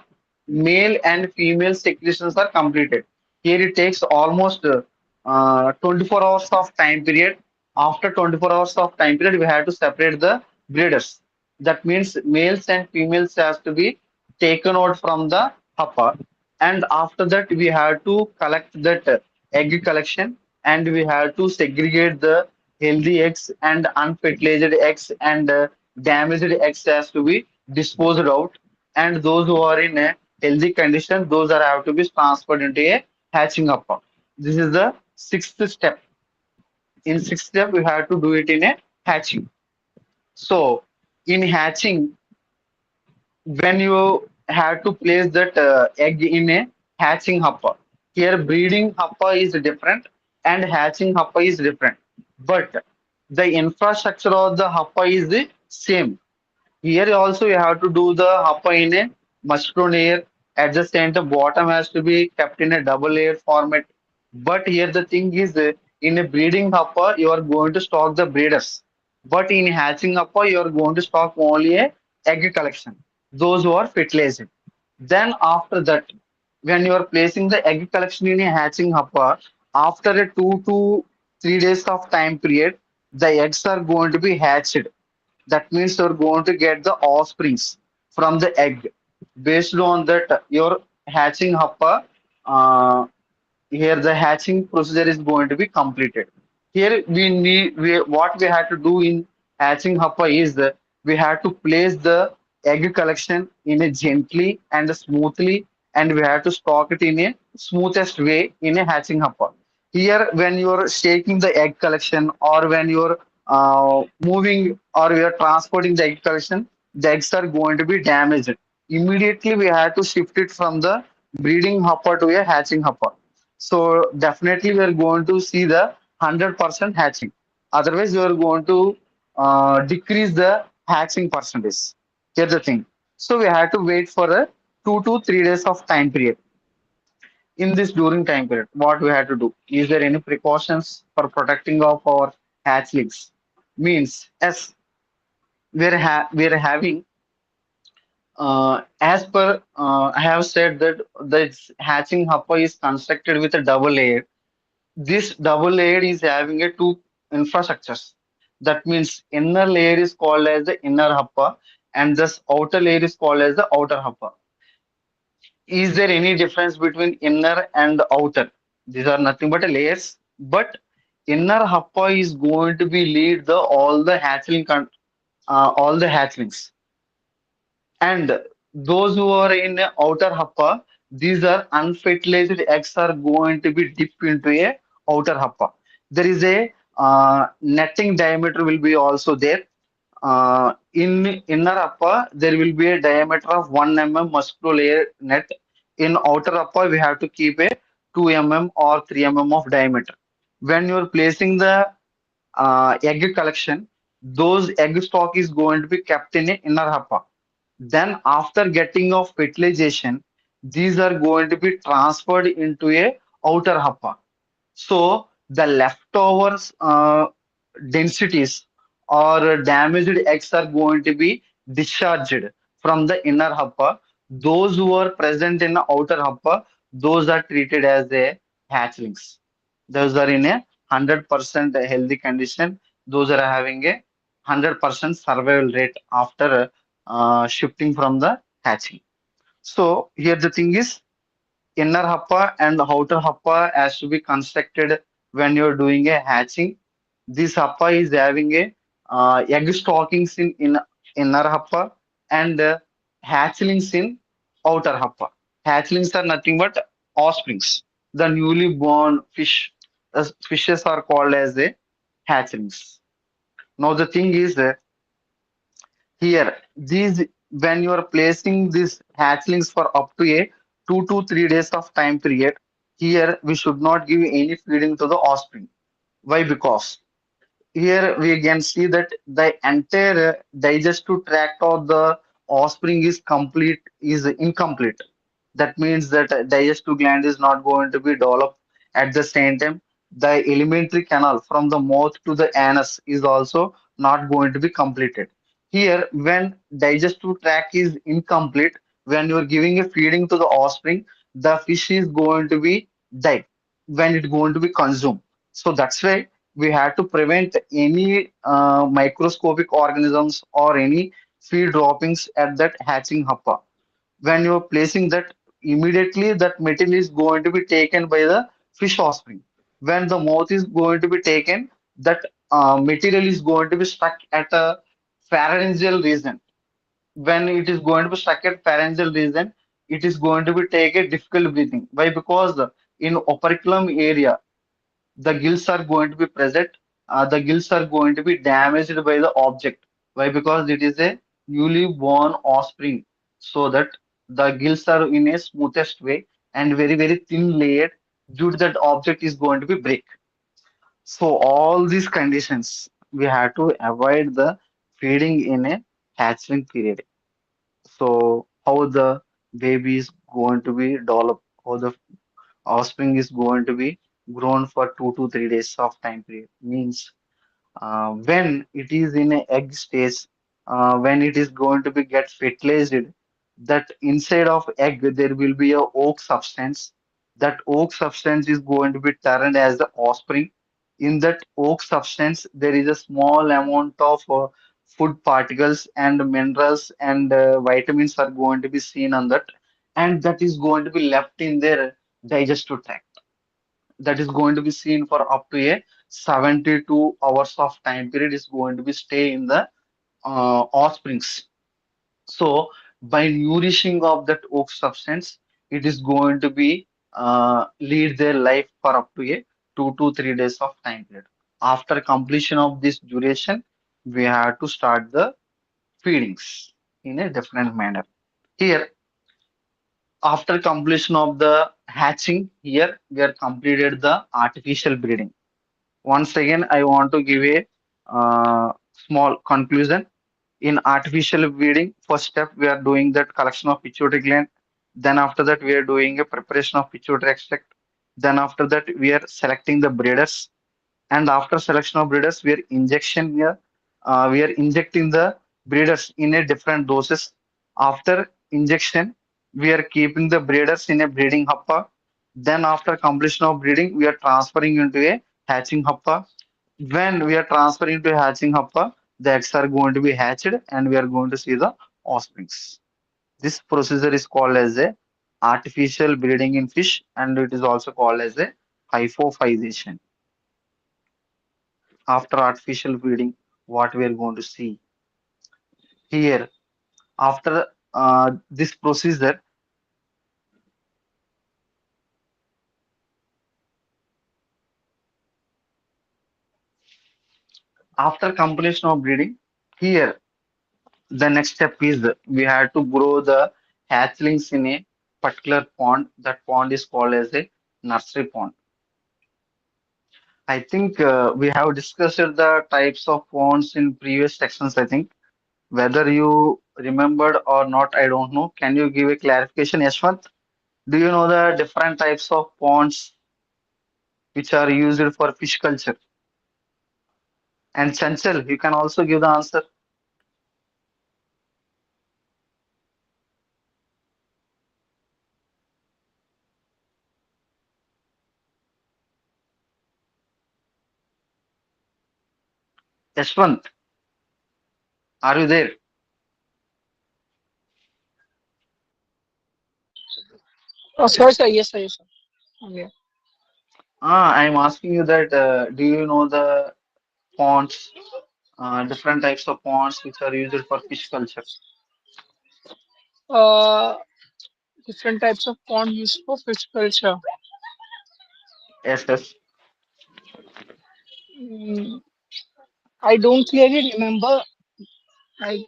B: male and female secretions are completed. Here it takes almost 24 hours of time period. After 24 hours of time period, we have to separate the breeders. That means males and females has to be taken out from the hopper, and after that we have to collect that egg collection, and we have to segregate the healthy eggs and unfertilized eggs, and damaged eggs has to be disposed out, and those who are in healthy condition, those are have to be transferred into a hatching upper. This is the sixth step. In sixth step, we have to do it in a hatching. So in hatching, when you have to place that egg in a hatching hopper. Here, breeding hopper is different and hatching hopper is different. But the infrastructure of the hopper is the same. Here also you have to do the hopper in a mushroom layer. At the center, bottom has to be kept in a double layer format. But here the thing is, in a breeding hopper, you are going to stock the breeders. But in hatching hopper, you are going to stock only a egg collection. Those who are fertilized. Then after that, when you are placing the egg collection in a hatching hopper, after a 2 to 3 days of time period, the eggs are going to be hatched. That means you're going to get the offsprings from the egg. Based on that, your hatching hopper, uh, here the hatching procedure is going to be completed. Here what we have to do in hatching hopper is we have to place the egg collection in a gently and smoothly, and we have to stock it in a smoothest way in a hatching hopper. Here, when you're shaking the egg collection, or when you're moving or you're transporting the egg collection, the eggs are going to be damaged. Immediately, we have to shift it from the breeding hopper to a hatching hopper. So definitely we are going to see the 100% hatching. Otherwise, you are going to decrease the hatching percentage. Here's the thing. So we have to wait for a 2 to 3 days of time period. In this during time period, what we have to do? Is there any precautions for protecting of our hatchlings? Means, yes, we are having as per I have said that the hatching hopper is constructed with a double layer. This double layer is having a two infrastructures. That means inner layer is called as the inner hopper, and this outer layer is called as the outer hopper. Is there any difference between inner and outer? These are nothing but layers. But inner hopper is going to be lead the all the hatchlings. And those who are in the outer hopper, these are unfertilized eggs are going to be dipped into a outer hopper. There is a netting diameter will be also there. In inner upper, there will be a diameter of 1 mm muscular layer net. In outer upper, we have to keep a 2 mm or 3 mm of diameter. When you are placing the egg collection, those egg stock is going to be kept in a inner hopper. Then after getting of fertilization, these are going to be transferred into a outer hopper. So the leftovers densities or damaged eggs are going to be discharged from the inner hopper. Those who are present in the outer hopper, those are treated as a hatchlings. Those are in a 100% healthy condition. Those are having a 100% survival rate after shifting from the hatching. So here the thing is, inner hopper and the outer hopper has to be constructed when you're doing a hatching. This hopper is having a egg stockings in inner hopper and hatchlings in outer hopper. Hatchlings are nothing but offsprings. The newly born fishes are called as a hatchlings. Now the thing is, here, these when you are placing these hatchlings for up to a 2 to 3 days of time period, here we should not give any feeding to the offspring. Why? Because here we can see that the entire digestive tract of the offspring is incomplete. That means that digestive gland is not going to be developed. At the same time, the alimentary canal from the mouth to the anus is also not going to be completed. Here, when digestive tract is incomplete, when you are giving a feeding to the offspring, the fish is going to be die when it's going to be consumed. So that's why we have to prevent any microscopic organisms or any feed droppings at that hatching hopper. When you're placing that, immediately that material is going to be taken by the fish offspring. When the mouth is going to be taken, that material is going to be stuck at a pharyngeal region. When it is going to be stuck at pharyngeal region, it is going to be take a difficult breathing. Why? Because in operculum area, the gills are going to be present. The gills are going to be damaged by the object. Why? Because it is a newly born offspring, so that the gills are in a smoothest way and very very thin layered. Due to that, object is going to be break. So all these conditions we have to avoid the feeding in a hatchling period. So how the baby is going to be developed, how the offspring is going to be grown for 2 to 3 days of time period means when it is in a egg stage, when it is going to be get fertilized, that inside of egg there will be a oak substance. That oak substance is going to be turned as the offspring. In that oak substance, there is a small amount of food particles and minerals and vitamins are going to be seen on that, and that is going to be left in their digestive tract. That is going to be seen for up to a 72 hours of time period is going to be stay in the offsprings. So by nourishing of that oak substance, it is going to be lead their life for up to a 2 to 3 days of time period. After completion of this duration, we have to start the feedings in a different manner. Here, after completion of the hatching, here we are completed the artificial breeding. Once again, I want to give a small conclusion. In artificial breeding, first step we are doing that collection of pituitary gland. Then after that, we are doing a preparation of pituitary extract. Then after that, we are selecting the breeders. And after selection of breeders, we are injecting the breeders in a different doses. After injection, we are keeping the breeders in a breeding hopper. Then after completion of breeding, we are transferring into a hatching hopper. When we are transferring to a hatching hopper, the eggs are going to be hatched and we are going to see the offsprings. This procedure is called as a artificial breeding in fish and it is also called as a hypophysis. After artificial breeding, what we are going to see here, after this procedure, after completion of breeding, here the next step is we have to grow the hatchlings in a particular pond. That pond is called as a nursery pond. I think we have discussed the types of ponds in previous sections. I think whether you remembered or not, I don't know. Can you give a clarification, Yashwant? Do you know the different types of ponds which are used for fish culture? And Chanchal, you can also give the answer. Yashwant, are you there?
C: Oh, sorry, sir. Yes, sir. Yes, sir. Okay.
B: I'm asking you that do you know the ponds, different types of ponds which are used for fish culture?
C: Uh, Different types of pond used for fish culture.
B: Yes, yes.
C: Mm, I don't clearly remember. I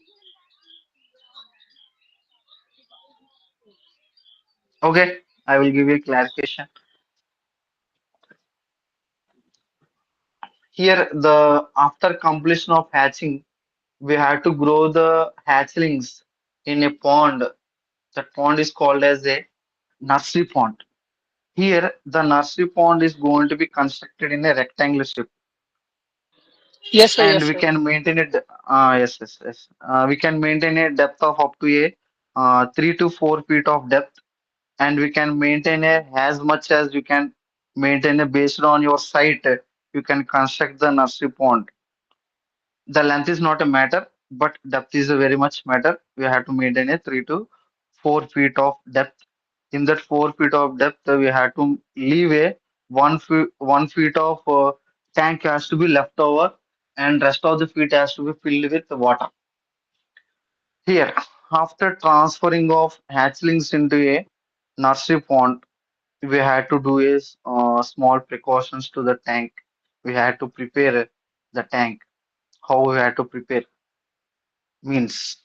B: Okay, I will give you a clarification. Here, the after completion of hatching, we have to grow the hatchlings in a pond. That pond is called as a nursery pond. Here, the nursery pond is going to be constructed in a rectangular shape,
C: Yes, sir.
B: and
C: Yes,
B: we
C: sir.
B: can maintain it. Yes, yes, yes. We can maintain a depth of up to a 3 to 4 feet of depth, and we can maintain a as much as you can maintain a based on your site. You can construct the nursery pond. The length is not a matter, but depth is a very much matter. We have to maintain a 3 to 4 feet of depth. In that 4 feet of depth, we have to leave a 1 feet of tank has to be left over, and rest of the feet has to be filled with water. Here. After transferring of hatchlings into a nursery pond, we had to do is small precautions to the tank. We had to prepare the tank. How we had to prepare means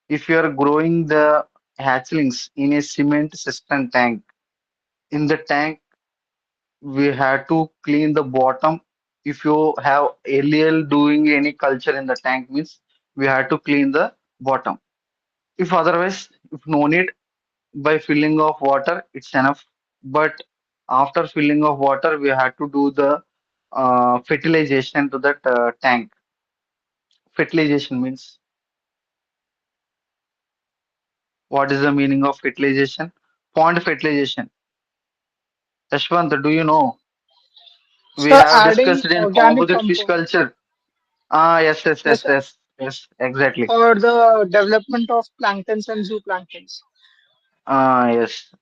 B: if you are growing the hatchlings in a cement cistern tank, in the tank we had to clean the bottom. If you have earlier doing any culture in the tank means we had to clean the bottom. If otherwise, if no need, by filling of water, it's enough. But after filling of water, we had to do the fertilization to that tank. Fertilization means what is the meaning of fertilization? Pond fertilization. Yashwant, do you know? We
C: So
B: have
C: adding
B: discussed in
C: organic
B: composite fish
C: compound,
B: culture. Ah, yes, yes,
C: yes,
B: yes,
C: sir,
B: yes, yes, exactly.
C: for the development of planktons and zooplanktons.
B: Yes.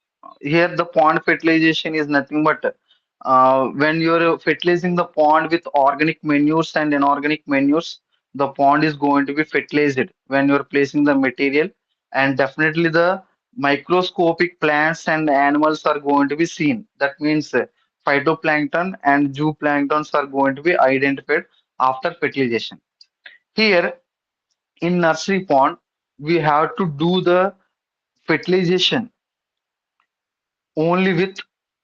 B: Here the pond fertilization is nothing but when you're fertilizing the pond with organic manures and inorganic manures, the pond is going to be fertilized when you're placing the material, and definitely the microscopic plants and animals are going to be seen. That means phytoplankton and zooplanktons are going to be identified after fertilization. Here in nursery pond, we have to do the fertilization only with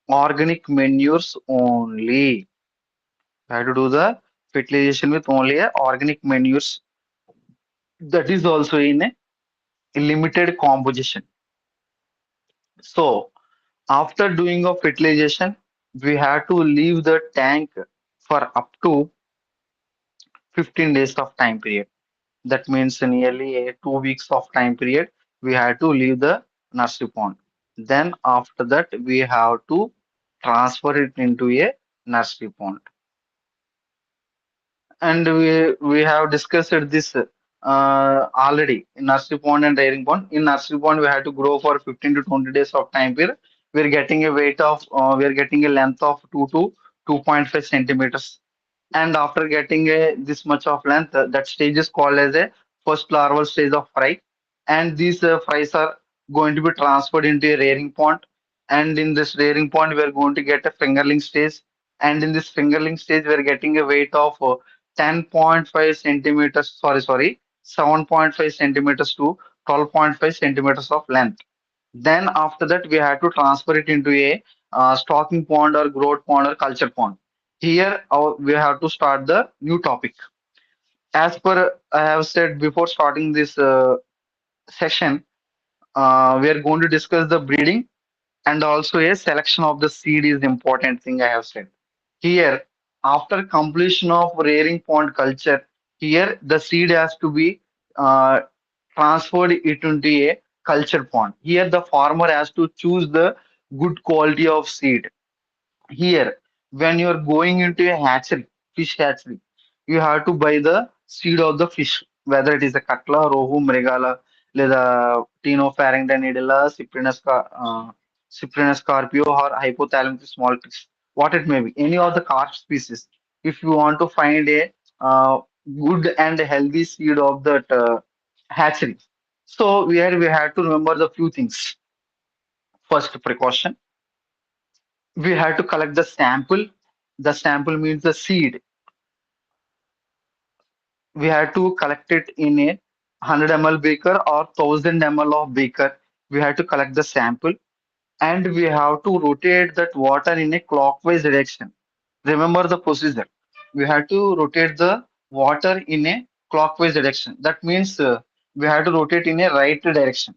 B: organic manures only. I have to do the fertilization with only organic manures. That is also in a limited composition. So after doing of fertilization, we have to leave the tank for up to 15 days of time period. That means nearly a 2 weeks of time period. We have to leave the nursery pond. Then after that, we have to transfer it into a nursery pond. And we have discussed this already in nursery pond and dairy pond. In nursery pond, we have to grow for 15 to 20 days of time period. We're getting a weight of, we're getting a length of 2 to 2.5 centimeters. And after getting a this much of length, that stage is called as a first larval stage of fry. And these fries are going to be transferred into a rearing pond. And in this rearing pond, we are going to get a fingerling stage. And in this fingerling stage, we are getting a weight of 10.5 centimeters, sorry, 7.5 centimeters to 12.5 centimeters of length. Then after that, we had to transfer it into a stocking pond or growth pond or culture pond. Here, we have to start the new topic. As per I have said before starting this session, we are going to discuss the breeding and also a selection of the seed is the important thing I have said. Here, after completion of rearing pond culture, here the seed has to be uh, transferred it into a culture pond. Here the farmer has to choose the good quality of seed. Here, when you're going into a hatchery, fish hatchery, you have to buy the seed of the fish, whether it is a cutla, rohu, mrigala, లేదా tino farringtonidilla, cyprinus carpio, or hypothalamic small fish, what it may be, any of the carp species. If you want to find a good and healthy seed of that hatchery, so we had to remember the few things. First precaution, we had to collect the sample. The sample means the seed. We had to collect it in a 100 ml beaker or 1000 ml of beaker. We had to collect the sample and we have to rotate that water in a clockwise direction. Remember the procedure. We had to rotate the water in a clockwise direction. That means we had to rotate in a right direction.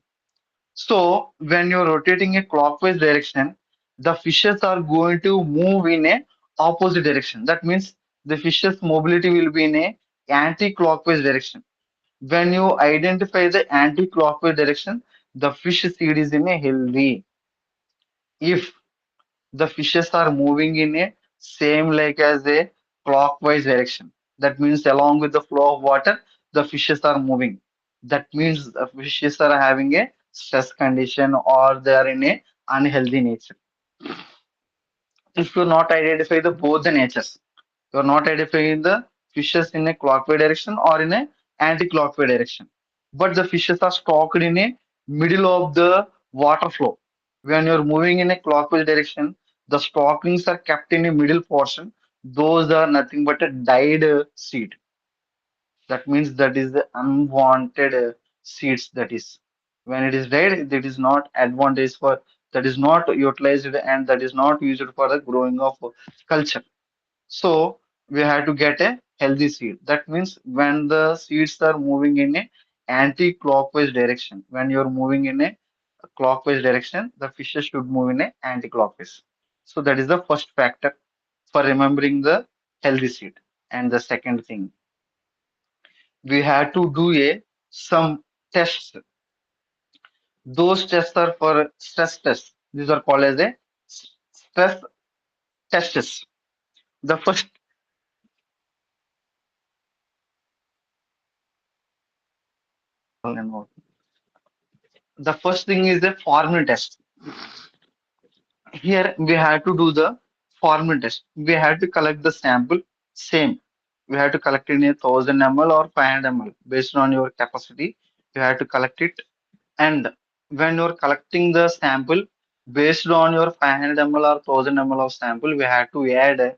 B: So when you're rotating a clockwise direction, the fishes are going to move in a opposite direction. That means the fish's mobility will be in a anti-clockwise direction. When you identify the anti-clockwise direction, the fish seed is in a healthy. If the fishes are moving in a same like as a clockwise direction, that means along with the flow of water, the fishes are moving. That means the fishes are having a stress condition or they are in a unhealthy nature. If you not identify the both the natures, you are not identifying the fishes in a clockwise direction or in a anti-clockwise direction. but the fishes are stocked in a middle of the water flow. When you're moving in a clockwise direction, the stockings are kept in a middle portion. Those are nothing but a dyed seed. That means that is the unwanted seeds. That is when it is dyed, that is not advantage for, that is not utilized, and that is not used for the growing of culture. So we have to get a healthy seed. That means when the seeds are moving in a anti-clockwise direction, when you're moving in a clockwise direction, the fishes should move in a anti-clockwise. So that is the first factor for remembering the healthy seed. And the second thing, we have to do a some tests. Those tests are for stress tests. These are called as a stress tests. The first the first thing is a formal test. Here we have to do the formal test. We have to collect the sample same. We have to collect it in 1,000 ml or 500 ml based on your capacity. You have to collect it, and when you're collecting the sample based on your 500 ml or 1,000 ml of sample, we have to add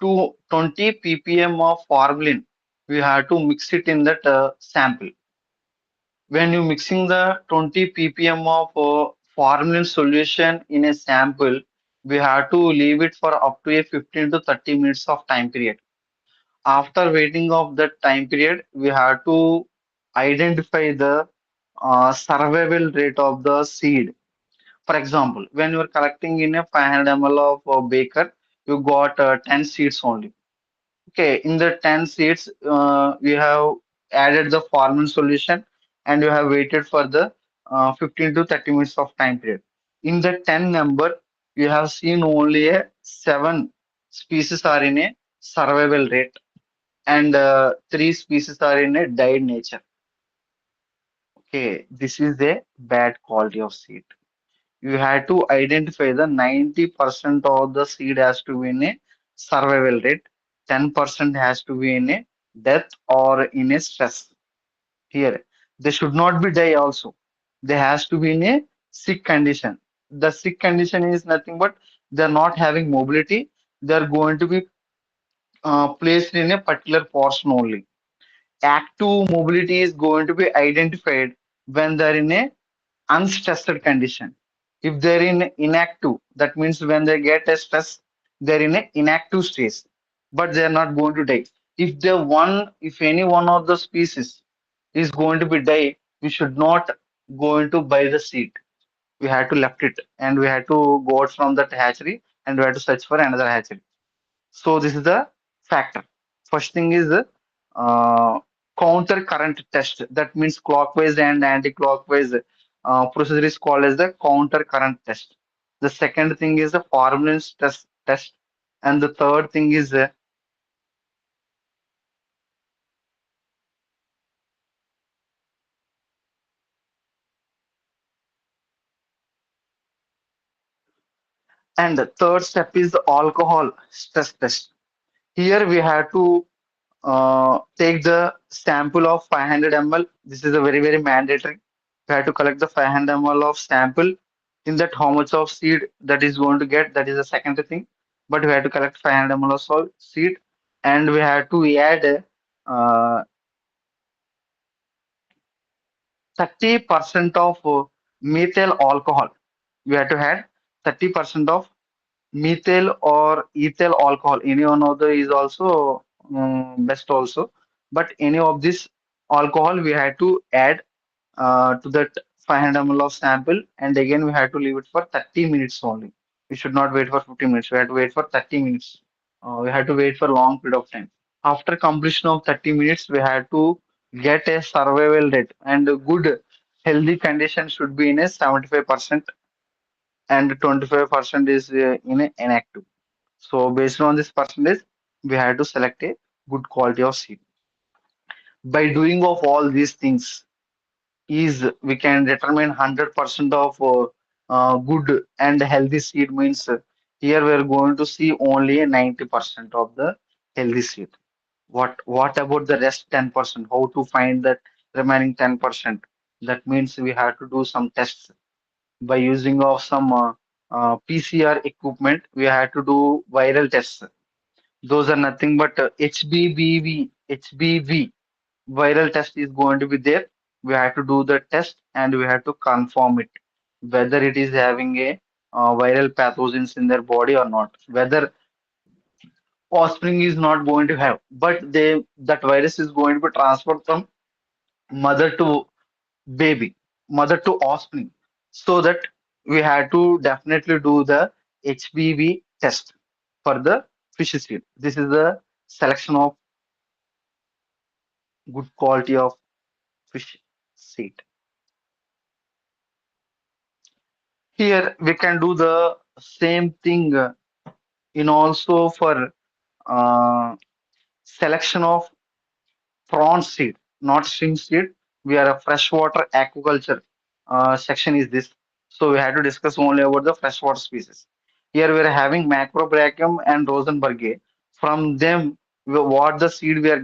B: to 20 ppm of formalin. We have to mix it in that sample. When you mixing the 20 ppm of formalin solution in a sample, we have to leave it for up to a 15 to 30 minutes of time period. After waiting of that time period, we have to identify the survival rate of the seed. For example, when you are collecting in a 500 ml of baker, you got 10 seeds only. Okay, in the 10 seats, we have added the formal solution, and you have waited for the 15 to 30 minutes of time period. In the 10 number, you have seen only a 7 species are in a survival rate, and 3 species are in a died nature. Okay, this is a bad quality of seed. You have to identify the 90% of the seed has to be in a survival rate, 10% has to be in a death or in a stress. Here, they should not be die also. They has to be in a sick condition. The sick condition is nothing but they're not having mobility. They're going to be placed in a particular portion only. Active mobility is going to be identified when they're in a unstressed condition. If they're in inactive, that means when they get a stress, they're in an inactive stage, but they're not going to die. If any one of the species is going to be die, we should not going to buy the seed. We had to left it, and we had to go out from that hatchery, and we had to search for another hatchery. So this is the factor. First thing is counter current test. That means clockwise and anti-clockwise procedure is called as the counter current test. The second thing is the formalin test, and the third thing is and the third step is the alcohol stress test. Here we have to take the sample of 500 ml. This is a very mandatory. We have to collect the 500 ml of sample. In that, how much of seed that is going to get, that is the second thing. But we have to collect 500 ml of seed, and we have to add uh, 30% of methyl alcohol. We have to add 30% of methyl or ethyl alcohol. Any one of the is also best also, but any of this alcohol we had to add to that 500 ml of sample, and again we had to leave it for 30 minutes only. We should not wait for 15 minutes. We had to wait for 30 minutes. We had to wait for long period of time. After completion of 30 minutes, we had to get a survival rate, and a good healthy condition should be in a 75%, and 25% is in a inactive. So based on this percentage, we had to select a good quality of seed. By doing of all these things, is we can determine 100% of good and healthy seed means here we are going to see only a 90% of the healthy seed. What about the rest 10%? How to find that remaining 10%. That means we have to do some tests by using of some PCR equipment. We have to do viral tests. Those are nothing but HBV viral test is going to be there. We have to do the test and we have to confirm it whether it is having a viral pathogens in their body or not. Whether offspring is not going to have, but they that virus is going to be transferred from mother to baby, mother to offspring. So that we have to definitely do the HBV test for the fish seed. This is the selection of good quality of fish seed. Here we can do the same thing in also for uh, selection of prawn seed, not shrimp seed. We are a freshwater aquaculture section is this. So we had to discuss only about the freshwater species. Here we are having Macrobrachium and Rosenberg. From them, what the seed we are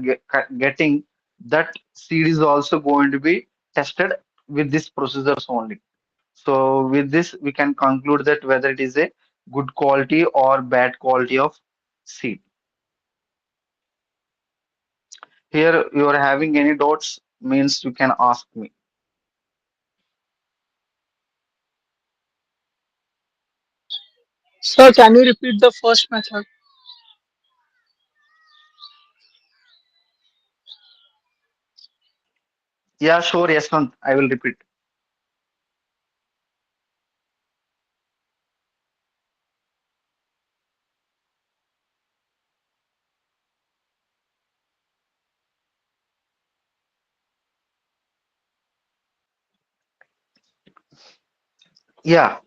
B: getting, that seed is also going to be tested with these procedures only. So with this, we can conclude that whether it is a good quality or bad quality of seed. Here you are having any doubts means you can ask me.
C: Sir, can you repeat the first method?
B: Yeah, sure, Yashwant, I will repeat. Yeah,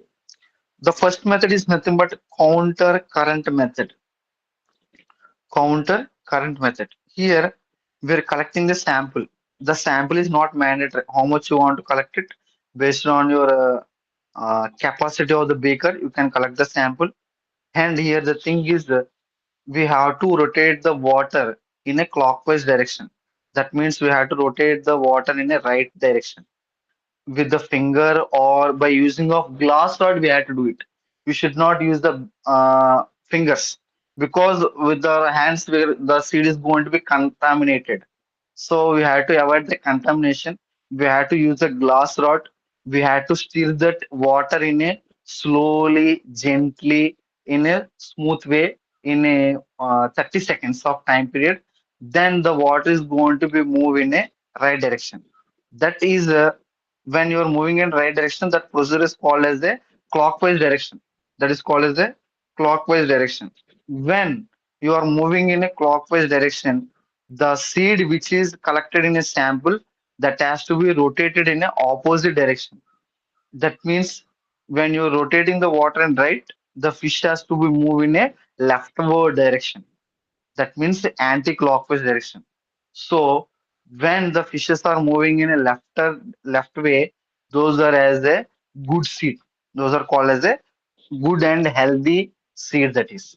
B: the first method is nothing but counter current method. Counter current method. Here we're collecting the sample. The sample is not mandatory. How much you want to collect it based on your capacity of the beaker, you can collect the sample. And here the thing is we have to rotate the water in a clockwise direction. That means we have to rotate the water in a right direction with the finger or by using of glass rod we have to do it. We should not use the fingers because with the hands the seed is going to be contaminated. So we have to avoid the contamination. We have to use a glass rod. We have to stir that water in a slowly, gently, in a smooth way in a 30 seconds of time period. Then the water is going to be move in a right direction. That is when you are moving in right direction, that procedure is called as a clockwise direction. That is called as a clockwise direction. When you are moving in a clockwise direction, the seed which is collected in a sample that has to be rotated in a opposite direction. That means when you're rotating the water and right, the fish has to be move in a leftward direction. That means the anti-clockwise direction. So when the fishes are moving in a left way, those are as a good seed. Those are called as a good and healthy seed. That is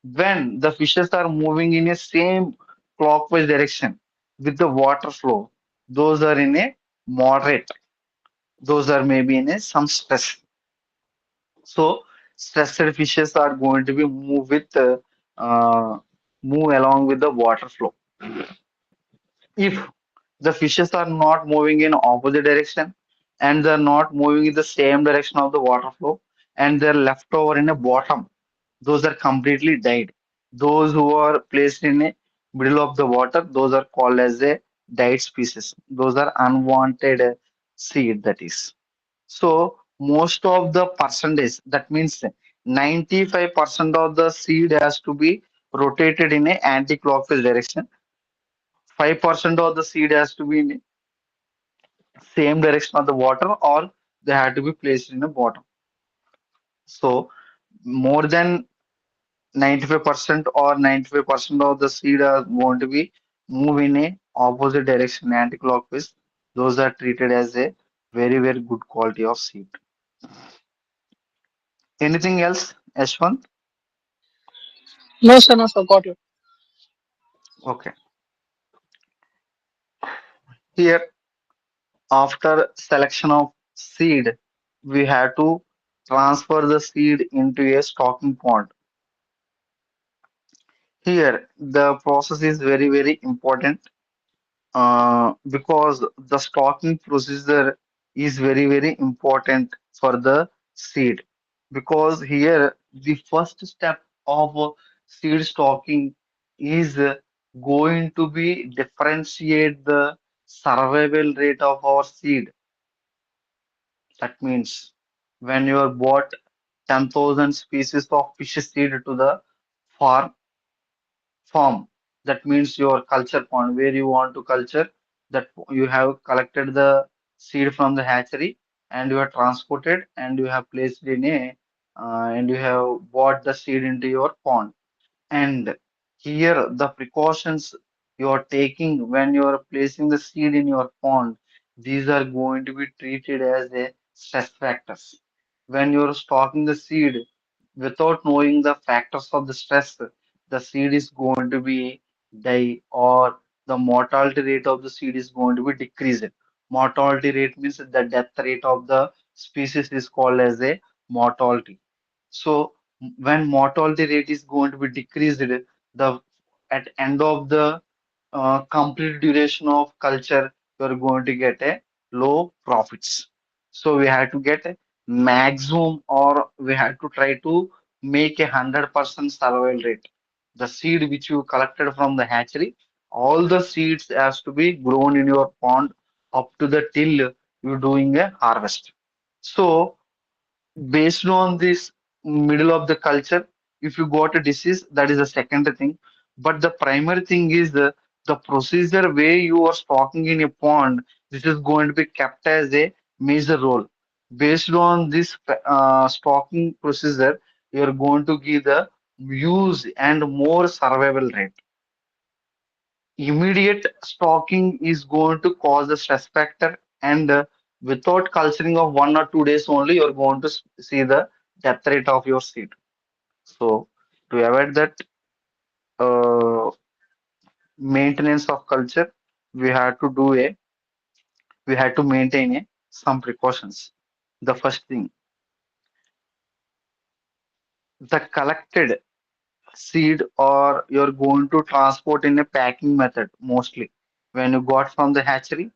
B: when the fishes are moving in a same clockwise direction with the water flow. Those are in a moderate. Those are maybe in a some stress. So stressed fishes are going to be uh, move along with the water flow. If the fishes are not moving in opposite direction and they're not moving in the same direction of the water flow and they're left over in a bottom, those are completely died. Those who are placed in a middle of the water, those are called as a died species. Those are unwanted seed that is. So most of the percentage, that means 95% of the seed has to be rotated in a anti-clockwise direction. 5% of the seed has to be in same direction of the water or they had to be placed in a bottom. So more than 95% or 95% of the seed are going to be move in a opposite direction anti-clockwise. Those are treated as a very, very good quality of seed. Anything else, Ashwant?
C: No, sir, no, sir, got you.
B: Okay. Here. After selection of seed, we have to transfer the seed into a stocking pond. Here, the process is very, very important because the stocking procedure is very, very important for the seed. Because here, the first step of seed stocking is going to be differentiate the survival rate of our seed. That means when you are bought 10,000 species of fish seed to the farm, farm, that means your culture pond where you want to culture that you have collected the seed from the hatchery and you have transported and you have placed in a and you have bought the seed into your pond. And here, the precautions you are taking when you are placing the seed in your pond, these are going to be treated as a stress factors. When you are stocking the seed without knowing the factors of the stress, the seed is going to be die or the mortality rate of the seed is going to be decreased. Mortality rate means the death rate of the species is called as a mortality. So when mortality rate is going to be decreased, the at end of the complete duration of culture, you're going to get a low profits. So we had to get a maximum, or we had to try to make 100% survival rate. The seed which you collected from the hatchery, all the seeds has to be grown in your pond up to the till you're doing a harvest. So based on this middle of the culture, if you got a disease, that is the second thing. But the primary thing is the procedure where you are stocking in a pond, this is going to be kept as a major role. Based on this stocking procedure, you are going to give the use and more survival rate. Immediate stocking is going to cause a stress factor, and without culturing of 1 or 2 days only, you're going to see the death rate of your seed. So to avoid that maintenance of culture, we had to do a we had to maintain some precautions. The first thing, the collected seed or you're going to transport in a packing method mostly. When you got from the hatchery,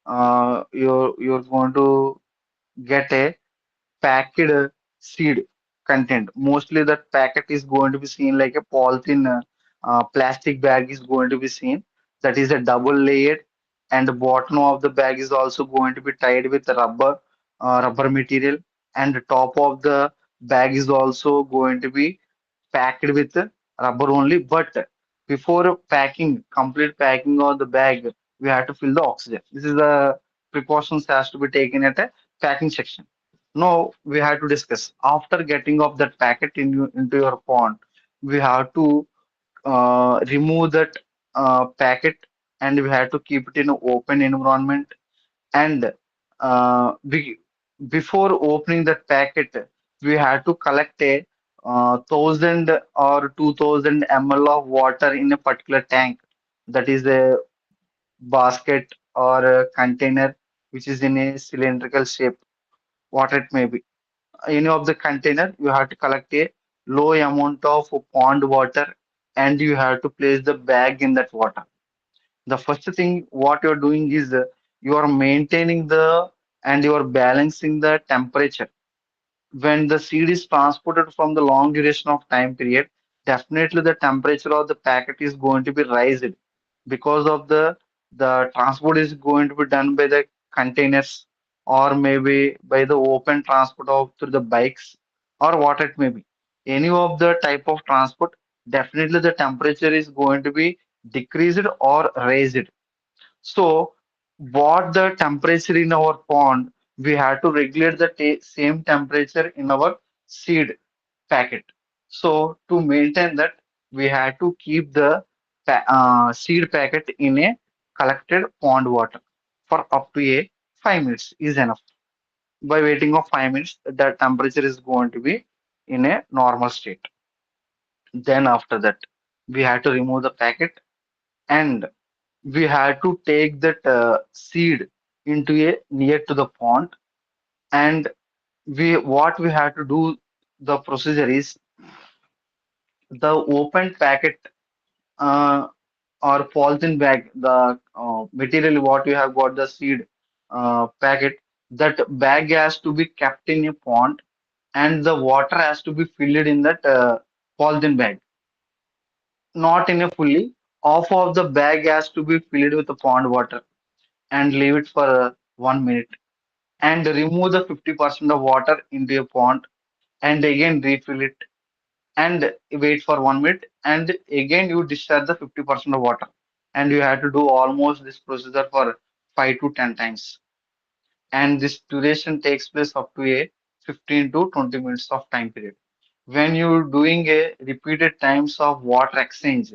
B: you're going to get a packed seed content. Mostly that packet is going to be seen like a polythene plastic bag is going to be seen. That is a double layered, and the bottom of the bag is also going to be tied with rubber material, and the top of the bag is also going to be packed with rubber only. But before packing, complete packing of the bag, we have to fill the oxygen. This is the precautions has to be taken at a packing section. Now we have to discuss after getting of that packet into your pond, we have to remove that packet and we have to keep it in an open environment. And before opening that packet, we had to collect a 1,000 or 2,000 ml of water in a particular tank. That is a basket or a container which is in a cylindrical shape, what it may be. Any of the container, you have to collect a low amount of pond water and you have to place the bag in that water. The first thing what you're doing is you are maintaining the and you are balancing the temperature. When the seed is transported from the long duration of time period, definitely the temperature of the packet is going to be raised because of the transport is going to be done by the containers or maybe by the open transport of through the bikes or what it may be. Any of the type of transport, definitely the temperature is going to be decreased or raised. So, what the temperature in our pond, we have to regulate the same temperature in our seed packet. So, to maintain that, we have to keep the seed packet in a collected pond water for up to a 5 minutes is enough. By waiting of 5 minutes, the temperature is going to be in a normal state. Then after that, we have to remove the packet and we had to take that seed. into a near to the pond. And we what we have to do, the procedure is the open packet, uh, or polythene bag, the material what you have got, the seed packet, that bag has to be kept in a pond, and the water has to be filled in that polythene bag, not in a fully. Half of the bag has to be filled with the pond water, and leave it for 1 minute, and remove the 50% of water into a pond, and again refill it, and wait for 1 minute, and again you discharge the 50% of water, and you have to do almost this procedure for 5 to 10 times, and this duration takes place up to a 15 to 20 minutes of time period. When you're doing a repeated times of water exchange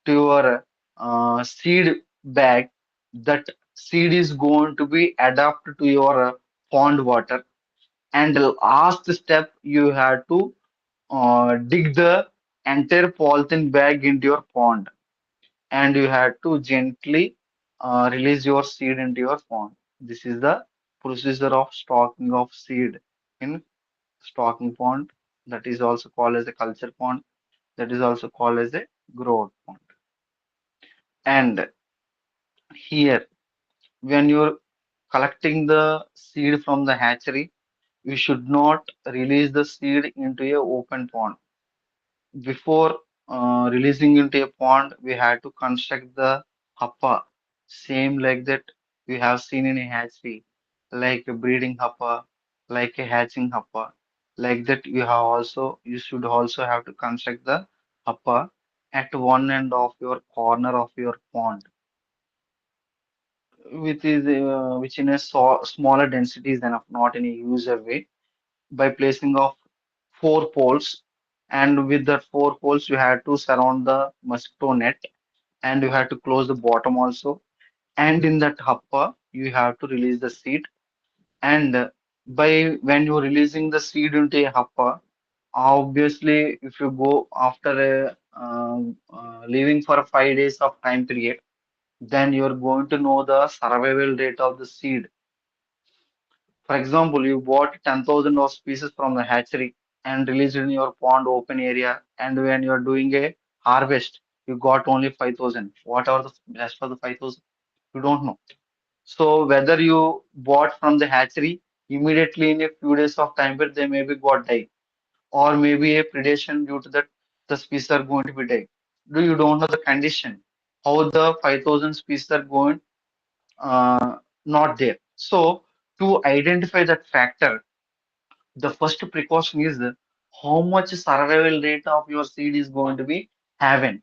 B: to your seed bag, that seed is going to be adapted to your pond water. And the last step, you have to dig the entire polythene bag into your pond, and you have to gently release your seed into your pond. This is the procedure of stocking of seed in stocking pond, that is also called as a culture pond, that is also called as a growth pond. And here, when you're collecting the seed from the hatchery, you should not release the seed into a open pond. Before releasing into a pond, we had to construct the happa, same like that we have seen in a hatchery, like a breeding happa, like a hatching happa. Like that, you should also have to construct the happa at one end of your corner of your pond, which in a smaller densities than of not in a user way, by placing of four poles, and with the four poles you had to surround the mosquito net, and you had to close the bottom also, and in that hopper you have to release the seed. And by when you're releasing the seed into a hopper, obviously if you go after a leaving for 5 days of time period, then you're going to know the survival rate of the seed. For example, you bought 10,000 of species from the hatchery and released in your pond open area, and when you're doing a harvest, you got only 5,000. What are the rest of the 5,000? You don't know. So whether you bought from the hatchery, immediately in a few days of time period, they maybe got die, or maybe a predation due to that the species are going to be die. Do you don't know the condition, how the 5,000 species are going not there. So to identify that factor, the first precaution is how much survival rate of your seed is going to be having.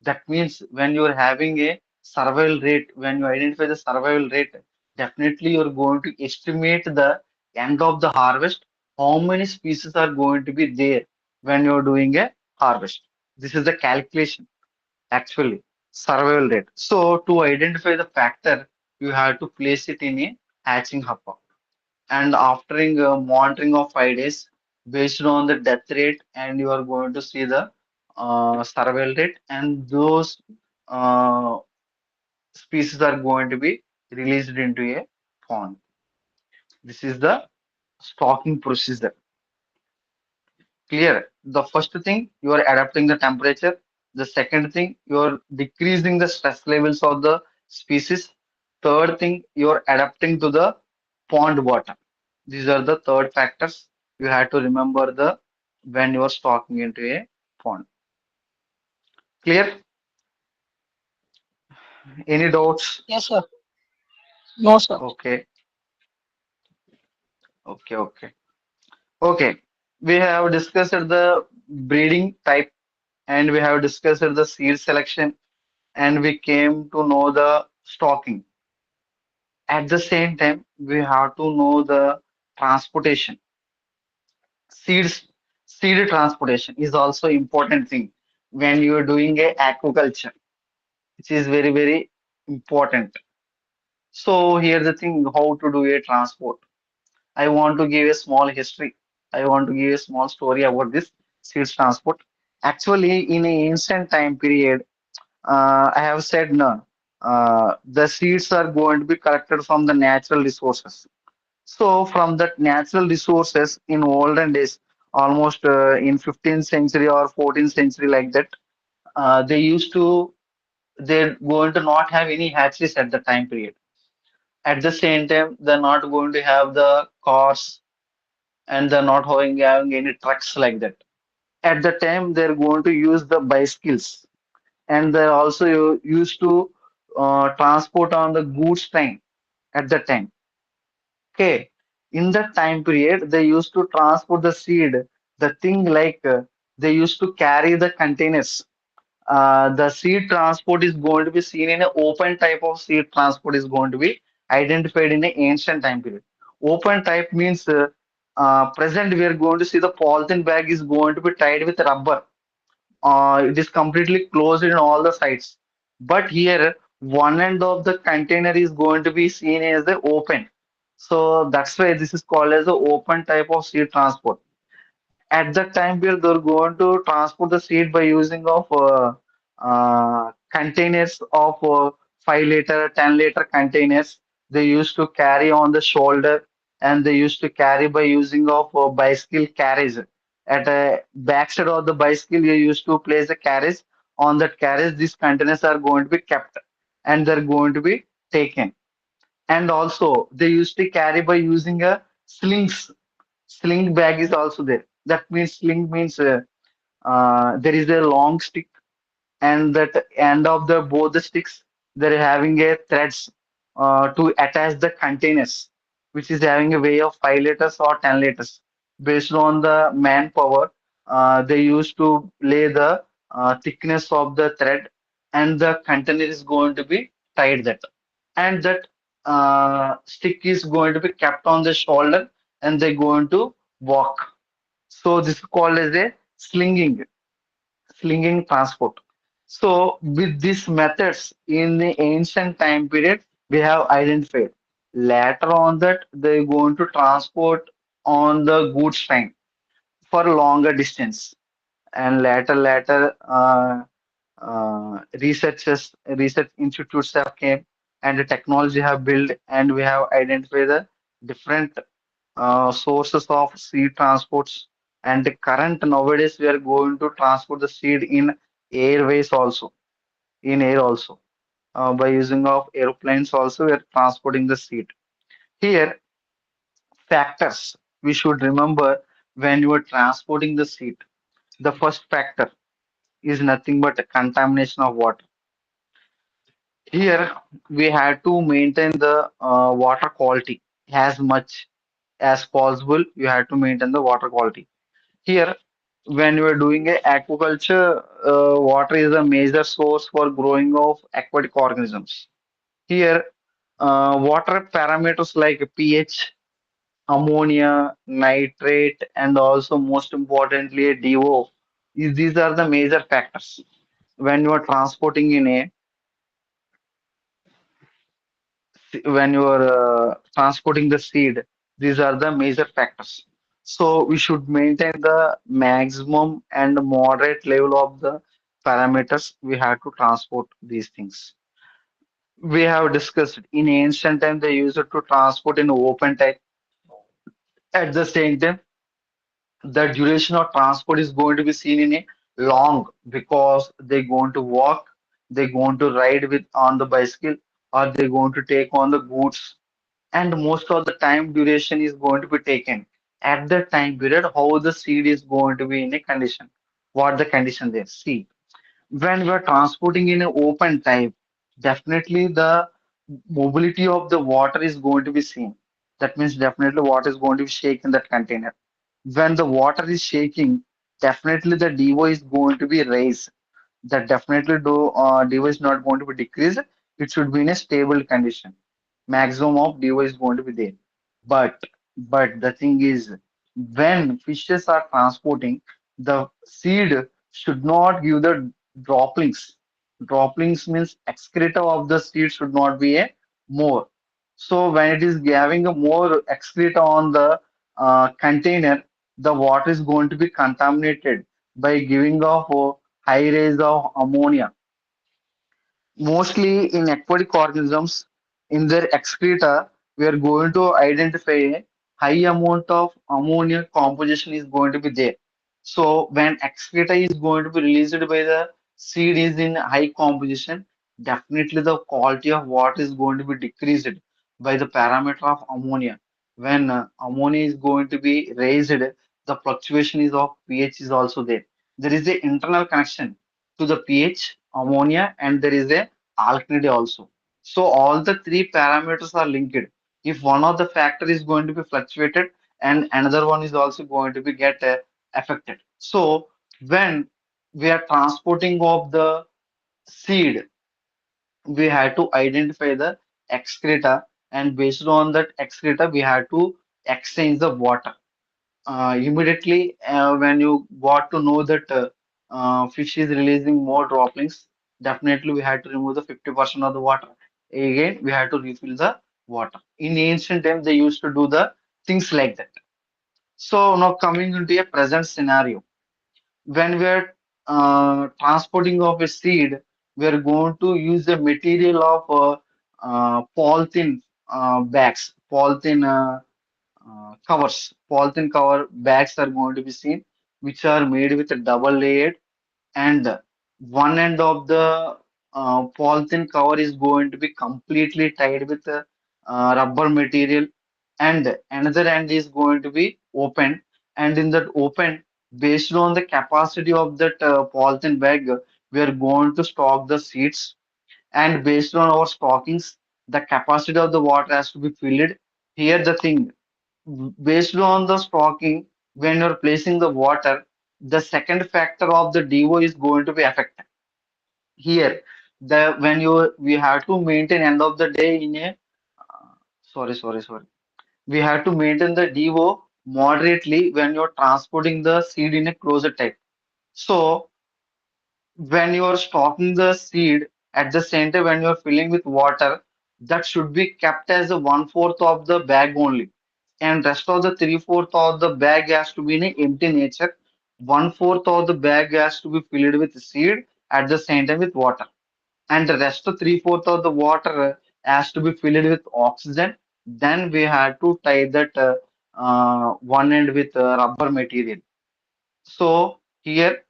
B: That means when you are having a survival rate, when you identify the survival rate, definitely you are going to estimate the end of the harvest, how many species are going to be there when you are doing a harvest. This is the calculation actually, survival rate. So to identify the factor, you have to place it in a hatching hopper, and after monitoring of 5 days, based on the death rate, and you are going to see the survival rate, and those uh, species are going to be released into a pond. This is the stocking procedure. Clear? The first thing, you are adapting the temperature. The second thing, you are decreasing the stress levels of the species. Third thing, you are adapting to the pond water. These are the third factors you have to remember the when you are stocking into a pond. Clear? Any doubts?
C: Yes, sir. No, sir.
B: Okay, okay. Okay. We have discussed the breeding type, and we have discussed the seed selection, and we came to know the stocking. At the same time, we have to know the transportation. Seeds, seed transportation is also important thing when you are doing a aquaculture, which is very important. So here the thing, how to do a transport. I want to give a small history. I want to give a small story about this seeds transport. Actually, in an ancient time period, I have said no. the seeds are going to be collected from the natural resources. So from that natural resources in olden days, almost in 15th century or 14th century like that, they used to they're going to not have any hatcheries at the time period. At the same time, they're not going to have the cars and they're not having any trucks like that. At the time, they're going to use the bicycles and they're also used to transport on the goods train at the time. Okay, in that time period, they used to transport the seed, the thing like they used to carry the containers. The seed transport is going to be seen in an open type of seed transport is going to be identified in the ancient time period. Open type means present we are going to see the polythene bag is going to be tied with rubber. It is completely closed in all the sides. But here, one end of the container is going to be seen as the open. So that's why this is called as the open type of seed transport. At that time period, they're going to transport the seed by using of containers of 5 liter, 10 liter containers. They used to carry on the shoulder and they used to carry by using of bicycle carriage. At a backside of the bicycle, you used to place a carriage. On that carriage, these containers are going to be kept and they're going to be taken. And also, they used to carry by using a slings. Sling bag is also there. That means sling means there is a long stick, and that end of the both the sticks they're having a threads to attach the containers, which is having a way of 5 liters or 10 liters. Based on the manpower, they used to lay the thickness of the thread, and the container is going to be tied that, and that stick is going to be kept on the shoulder, and they're going to walk. So this is called as a slinging transport. So with these methods in the ancient time period, we have identified. Later on that they're going to transport on the goods train for longer distance. And later, research institutes have came and the technology have built and we have identified the different sources of seed transports. And the current nowadays we are going to transport the seed in airways also, in air also. By using of airplanes also we are transporting the seed. Here, factors we should remember when you are transporting the seed. The first factor is nothing but a contamination of water. Here, we have to maintain the water quality as much as possible. You have to maintain the water quality. Here, when you are doing a aquaculture, water is a major source for growing of aquatic organisms. Here, water parameters like pH, ammonia, nitrate, and also most importantly, DO, these are the major factors when you are transporting in a when you are transporting the seed. These are the major factors. So we should maintain the maximum and moderate level of the parameters we have to transport these things. We have discussed in ancient time they used it to transport in open type. At the same time, the duration of transport is going to be seen in a long because they're going to walk, they're going to ride with on the bicycle, or they're going to take on the goods, and most of the time duration is going to be taken at the time period how the seed is going to be in a condition, what the condition there. See, when we are transporting in an open type, definitely the mobility of the water is going to be seen. That means definitely water is going to be shaken in that container. When the water is shaking, definitely the DO is going to be raised. That definitely DO is not going to be decreased. It should be in a stable condition. Maximum of DO is going to be there. But but the thing is, when fishes are transporting, the seed should not give the droplings. Droplings means excreta of the seed should not be a more. So when it is having a more excreta on the container, the water is going to be contaminated by giving off high rays of ammonia. Mostly in aquatic organisms, in their excreta, we are going to identify a high amount of ammonia composition is going to be there. So when excreta is going to be released by the seed is in high composition, definitely the quality of water is going to be decreased by the parameter of ammonia. When ammonia is going to be raised, the fluctuation is of pH is also there. There is a internal connection to the pH, ammonia, and there is a alkalinity also. So all the three parameters are linked. If one of the factor is going to be fluctuated and another one is also going to be get affected. So when we are transporting of the seed, we had to identify the excreta, and based on that excreta, we had to exchange the water immediately when you got to know that fish is releasing more droplings, definitely we had to remove the 50% of the water. Again, we had to refill the water. In ancient times, they used to do the things like that. So now coming into a present scenario, when we are transporting of a seed, we are going to use the material of polythene bags, polythene polythene cover bags are going to be seen, which are made with a double layered, and one end of the polythene cover is going to be completely tied with rubber material, and another end is going to be open. And in that open, based on the capacity of that polythene bag, we are going to stock the seeds, and based on our stockings, the capacity of the water has to be filled. Here, the thing based on the stocking, when you're placing the water, the second factor of the DO is going to be affected. Here, the when you we have to maintain end of the day in a sorry. We have to maintain the DO moderately when you're transporting the seed in a closer type. So when you are stocking the seed at the center, when you are filling with water, that should be kept as a one-fourth of the bag only, and rest of the three-fourth of the bag has to be in a empty nature. One-fourth of the bag has to be filled with seed at the center with water, and the rest of three-fourth of the water has to be filled with oxygen. Then we have to tie that one end with rubber material. So here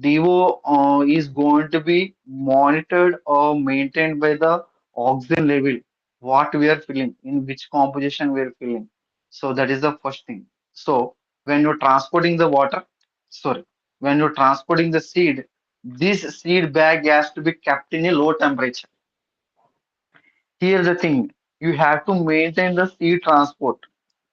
B: DO is going to be monitored or maintained by the oxygen level, what we are filling, in which composition we are filling. So that is the first thing. So when you're transporting the water, sorry, when you're transporting the seed, this seed bag has to be kept in a low temperature. Here's the thing, you have to maintain the seed transport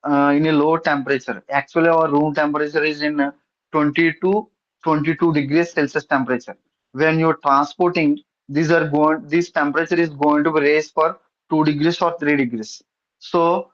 B: in a low temperature. Actually, our room temperature is in 20 to 22 degrees Celsius temperature. When you're transporting, this temperature is going to be raised for 2 degrees or 3 degrees. So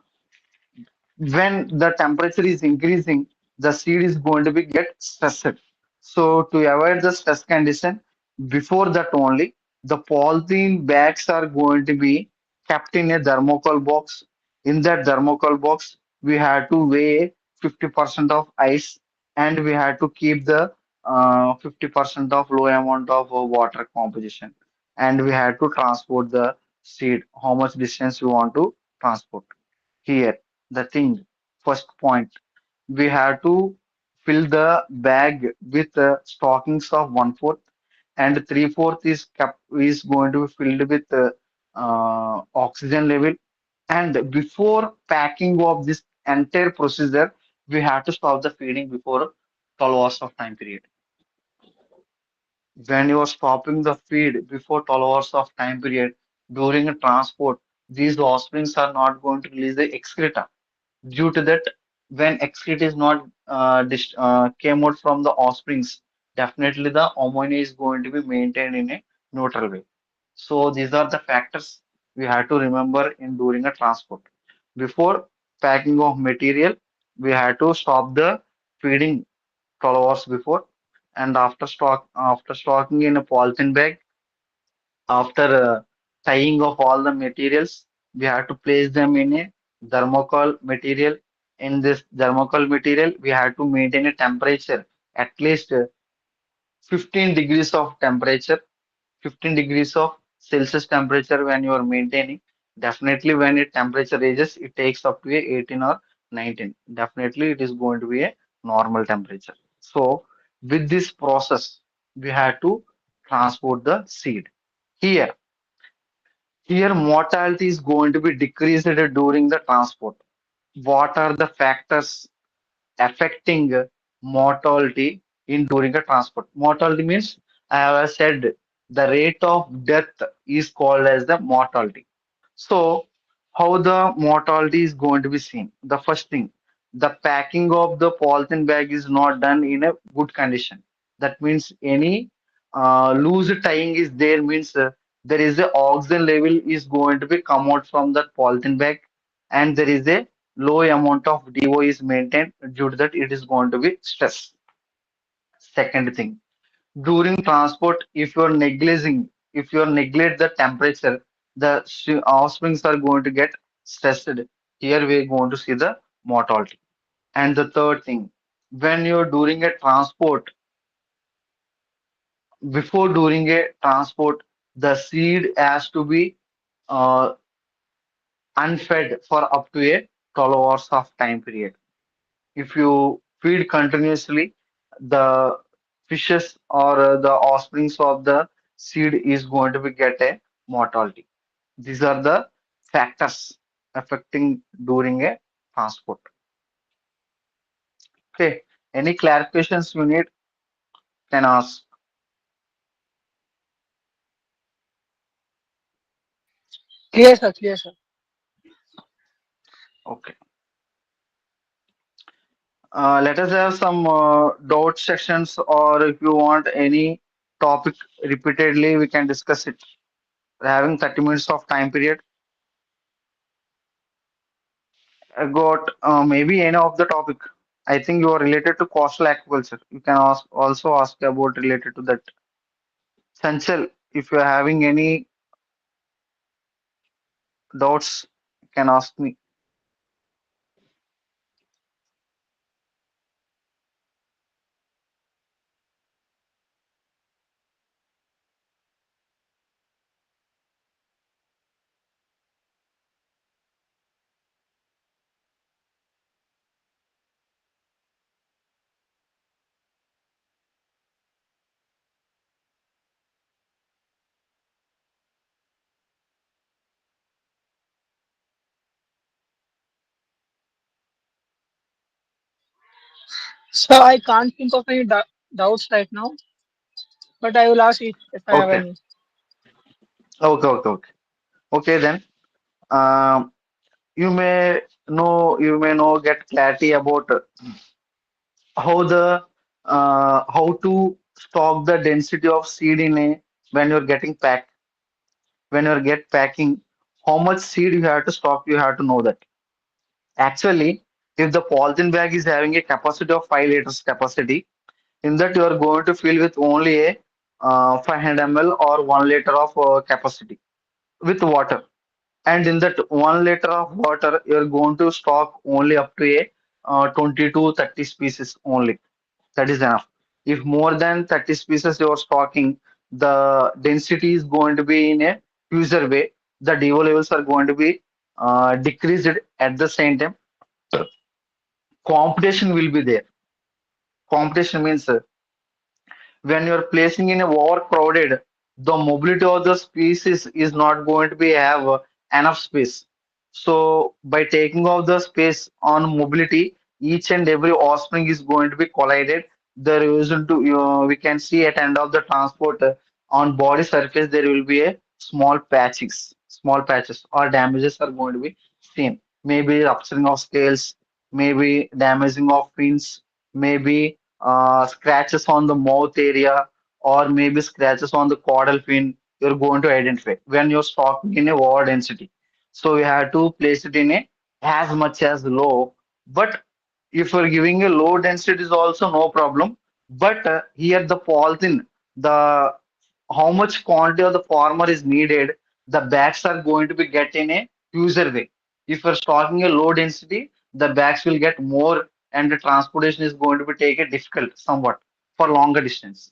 B: when the temperature is increasing, the seed is going to be get stressed. So to avoid the stress condition, before that only, the polythene bags are going to be kept in a thermocol box. In that thermocol box, we have to weigh 50% of ice, and we have to keep the 50% of low amount of water composition. And we have to transport the seed, how much distance you want to transport. Here, the thing, first point, we have to fill the bag with stockings of one-fourth, and three-fourth is going to be filled with oxygen level. And before packing of this entire procedure, we have to stop the feeding before 12 hours of time period. When you are stopping the feed before 12 hours of time period during a transport, these offsprings are not going to release the excreta. Due to that, when excreta is not came out from the offsprings, definitely the ammonia is going to be maintained in a neutral way. So these are the factors we have to remember in during a transport. Before packing of material, we have to stop the feeding 12 hours before, and after stocking in a polythene bag, after tying of all the materials, we have to place them in a thermocol material. In this thermocol material, we have to maintain a temperature at least 15 degrees of temperature, 15 degrees of Celsius temperature when you are maintaining. Definitely when it temperature ranges, it takes up to a 18 or 19. Definitely it is going to be a normal temperature. So with this process, we have to transport the seed. Here, here mortality is going to be decreased during the transport. What are the factors affecting mortality in during a transport? Mortality means I have said the rate of death is called as the mortality. So, how the mortality is going to be seen? The first thing, the packing of the polythene bag is not done in a good condition. That means any loose tying is there means there is a oxygen level is going to be come out from that polythene bag, and there is a low amount of DO is maintained due to that it is going to be stress. Second thing, during transport, if you're neglect the temperature, the offsprings are going to get stressed. Here we're going to see the mortality. And the third thing, when you're doing a transport, before doing a transport, the seed has to be uh, unfed for up to a 12 hours of time period. If you feed continuously, the fishes or the offsprings of the seed is going to be get a mortality. These are the factors affecting during a transport. Okay. Any clarifications you need can ask.
C: Clear, sir. Clear, sir.
B: Okay. Let us have some doubt sections, or if you want any topic repeatedly, we can discuss it. We're having 30 minutes of time period. I got maybe any of the topic. I think you are related to coastal aquaculture. You can ask, also ask about related to that. Sanchal, if you are having any doubts, you can ask me.
C: So I can't think of any doubts right now, but I will ask if I have
B: Okay,
C: any.
B: okay. Okay then. Um, you may know, get clarity about how the how to stock the density of seed in a when you're getting packed. When you're get packing, how much seed you have to stock, you have to know that. Actually, if the polythene bag is having a capacity of 5 liters capacity, in that you are going to fill with only a 500 ml or 1 liter of capacity with water. And in that 1 liter of water, you are going to stock only up to a 20 to 30 species only. That is enough. If more than 30 species you are stocking, the density is going to be in a user way. The DO levels are going to be decreased at the same time. Competition will be there. Competition means when you're placing in a overcrowded, the mobility of the species is not going to be have enough space. So by taking off the space on mobility, each and every offspring is going to be collided. There is to we can see at end of the transport on body surface there will be a small patches or damages are going to be seen. Maybe rupturing of scales, maybe damaging of fins, maybe scratches on the mouth area, or maybe scratches on the caudal fin, you're going to identify when you're stocking in a over density. So you have to place it in a as much as low. But if you're giving a low density is also no problem. But here the polythene, the how much quantity of the farmer is needed, the bags are going to be get in a user way. If you're stocking a low density, the bags will get more and the transportation is going to be take it difficult somewhat for longer distance.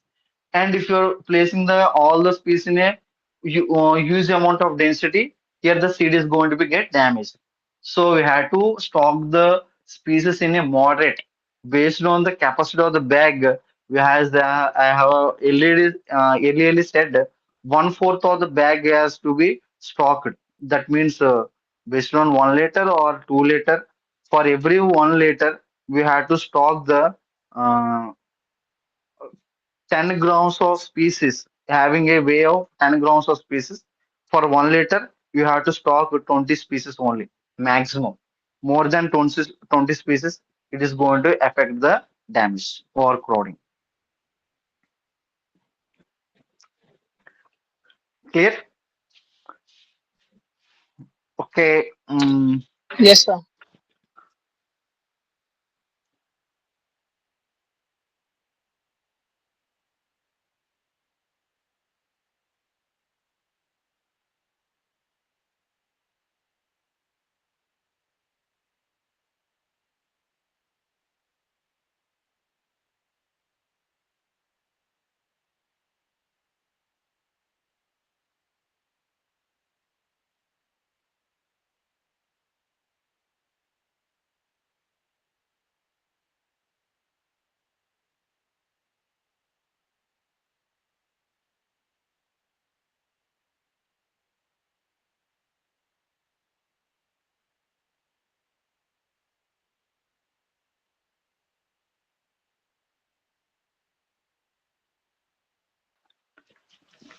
B: And if you're placing the all the species in a huge amount of density, here the seed is going to be get damaged. So we had to stock the species in a moderate based on the capacity of the bag. We has the I have earlier said 1/4 of the bag has to be stocked. That means based on 1 liter or 2 liter, for every 1 liter we had to stock the uh, 10 grams of species, having a way of 10 grams of species. For 1 liter, you have to stock 20 species only, maximum. More than 20 species, it is going to affect the damage or crowding. Clear? Okay.
C: Yes, sir.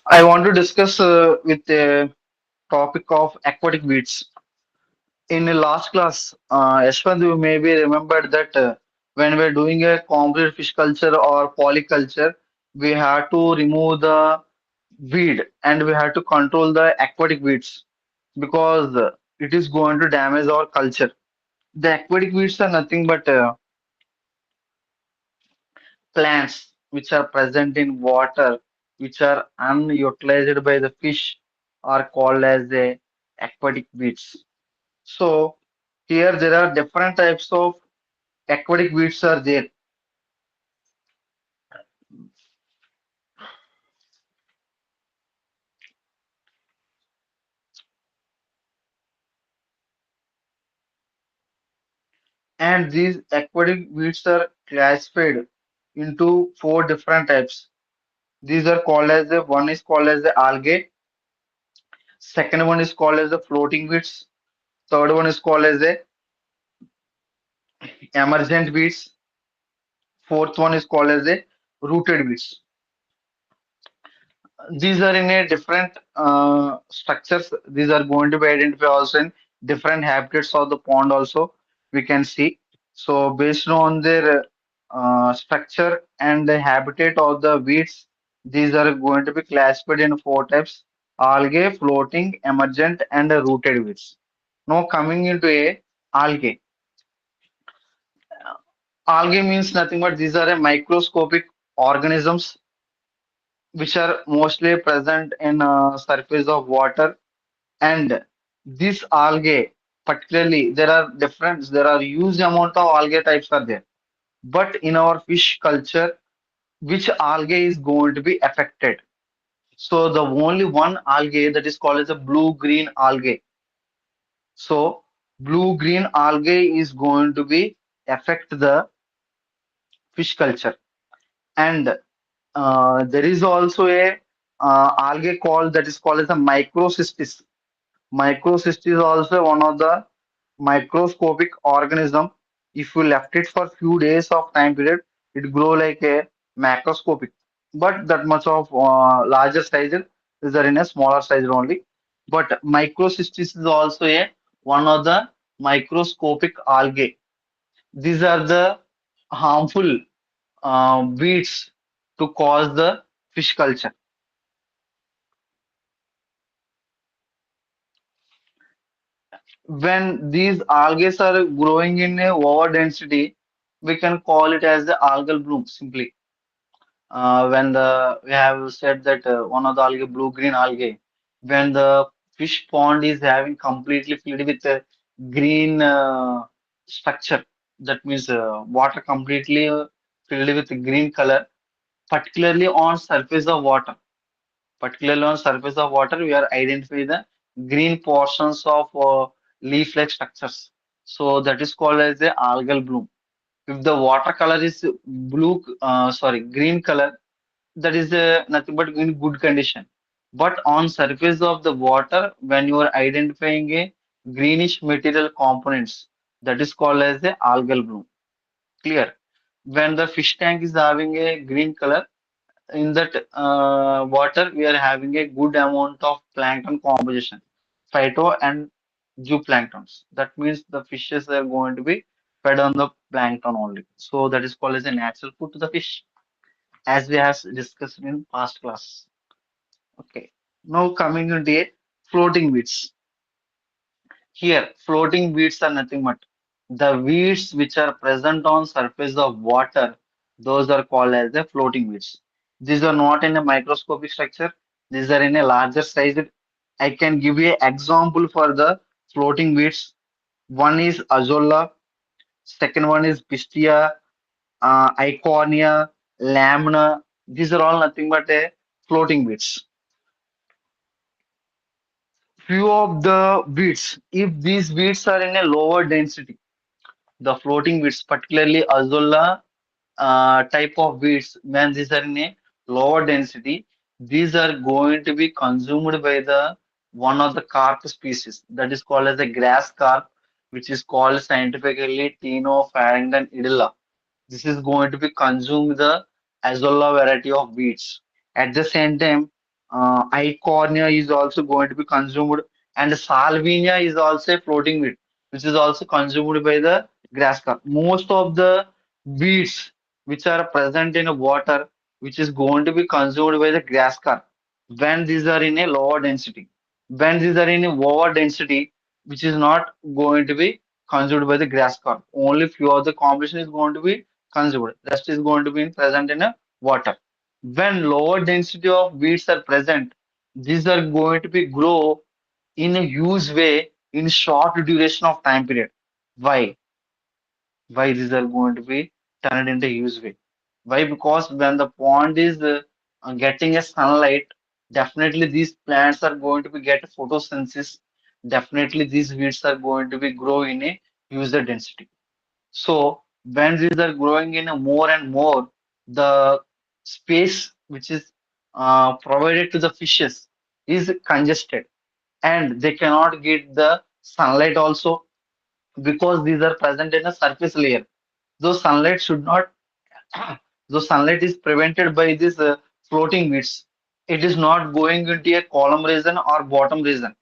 B: I want to discuss with the topic of aquatic weeds. In the last class, Yashwant, you maybe remembered that when we're doing a complete fish culture or polyculture, we have to remove the weed and we have to control the aquatic weeds because it is going to damage our culture. The aquatic weeds are nothing but plants which are present in water, which are unutilized by the fish, are called as the aquatic weeds. So here there are different types of aquatic weeds are there, and these aquatic weeds are classified into four different types. These are called as the one is called as the algae, second one is called as the floating weeds, third one is called as the emergent weeds, fourth one is called as the rooted weeds. These are in a different structures. These are going to be identified also in different habitats of the pond also we can see. So based on their structure and the habitat of the weeds, these are going to be classified in four types: algae, floating, emergent, and rooted weeds. Now coming into a algae. Algae means nothing but these are a microscopic organisms which are mostly present in surface of water. And this algae, particularly, there are huge amount of algae types are there. But in our fish culture, which algae is going to be affected? So the only one algae that is called as a blue-green algae. So blue-green algae is going to be affect the fish culture. And there is also a algae called that is called as a microcystis. Microcyst is also one of the microscopic organism. If you left it for few days of time period, it grow like a macroscopic. But that much of larger size is there in a smaller size only. But microcystis is also a one of the microscopic algae. These are the harmful weeds to cause the fish culture. When these algae are growing in a over density, we can call it as the algal bloom simply. When the we have said that one of the algae, blue-green algae, when the fish pond is having completely filled with a green structure, that means water completely filled with green color, particularly on surface of water. Particularly on surface of water, we are identifying the green portions of leaf-like structures. So that is called as the algal bloom. If the water color is green color, that is nothing but in good condition. But on surface of the water, when you are identifying a greenish material components, that is called as the algal bloom. Clear? When the fish tank is having a green color, in that water, we are having a good amount of plankton composition, phyto and zooplanktons. That means the fishes are going to be fed on the plankton only. So that is called as a natural food to the fish, as we have discussed in past class. Okay. Now coming into a floating weeds. Here, floating weeds are nothing but the weeds which are present on surface of water. Those are called as the floating weeds. These are not in a microscopic structure. These are in a larger size. I can give you an example for the floating weeds. One is azolla. Second one is pistia, icornia, lamina. These are all nothing but a floating weeds. Few of the weeds, if these weeds are in a lower density, the floating weeds, particularly azolla type of weeds, when these are in a lower density, these are going to be consumed by the one of the carp species that is called as a grass carp, which is called scientifically Tinofarrington idilla. This is going to be consumed the azolla variety of weeds. At the same time, Eichhornia is also going to be consumed, and Salvinia is also a floating weed, which is also consumed by the grass carp. Most of the weeds which are present in water, which is going to be consumed by the grass carp when these are in a lower density. When these are in a lower density, which is not going to be consumed by the grass carp. Only few of the composition is going to be consumed. Rest is going to be present in a water. When lower density of weeds are present, these are going to be grow in a huge way in short duration of time period. Why? Why these are going to be turned into huge way? Why? Because when the pond is getting a sunlight, definitely these plants are going to be get photosynthesis. Definitely these weeds are going to be grow in a user density. So when these are growing in a more and more, the space which is provided to the fishes is congested, and they cannot get the sunlight also, because these are present in a surface layer. Those sunlight should not, though sunlight is prevented by this floating weeds. It is not going into a column region or bottom region.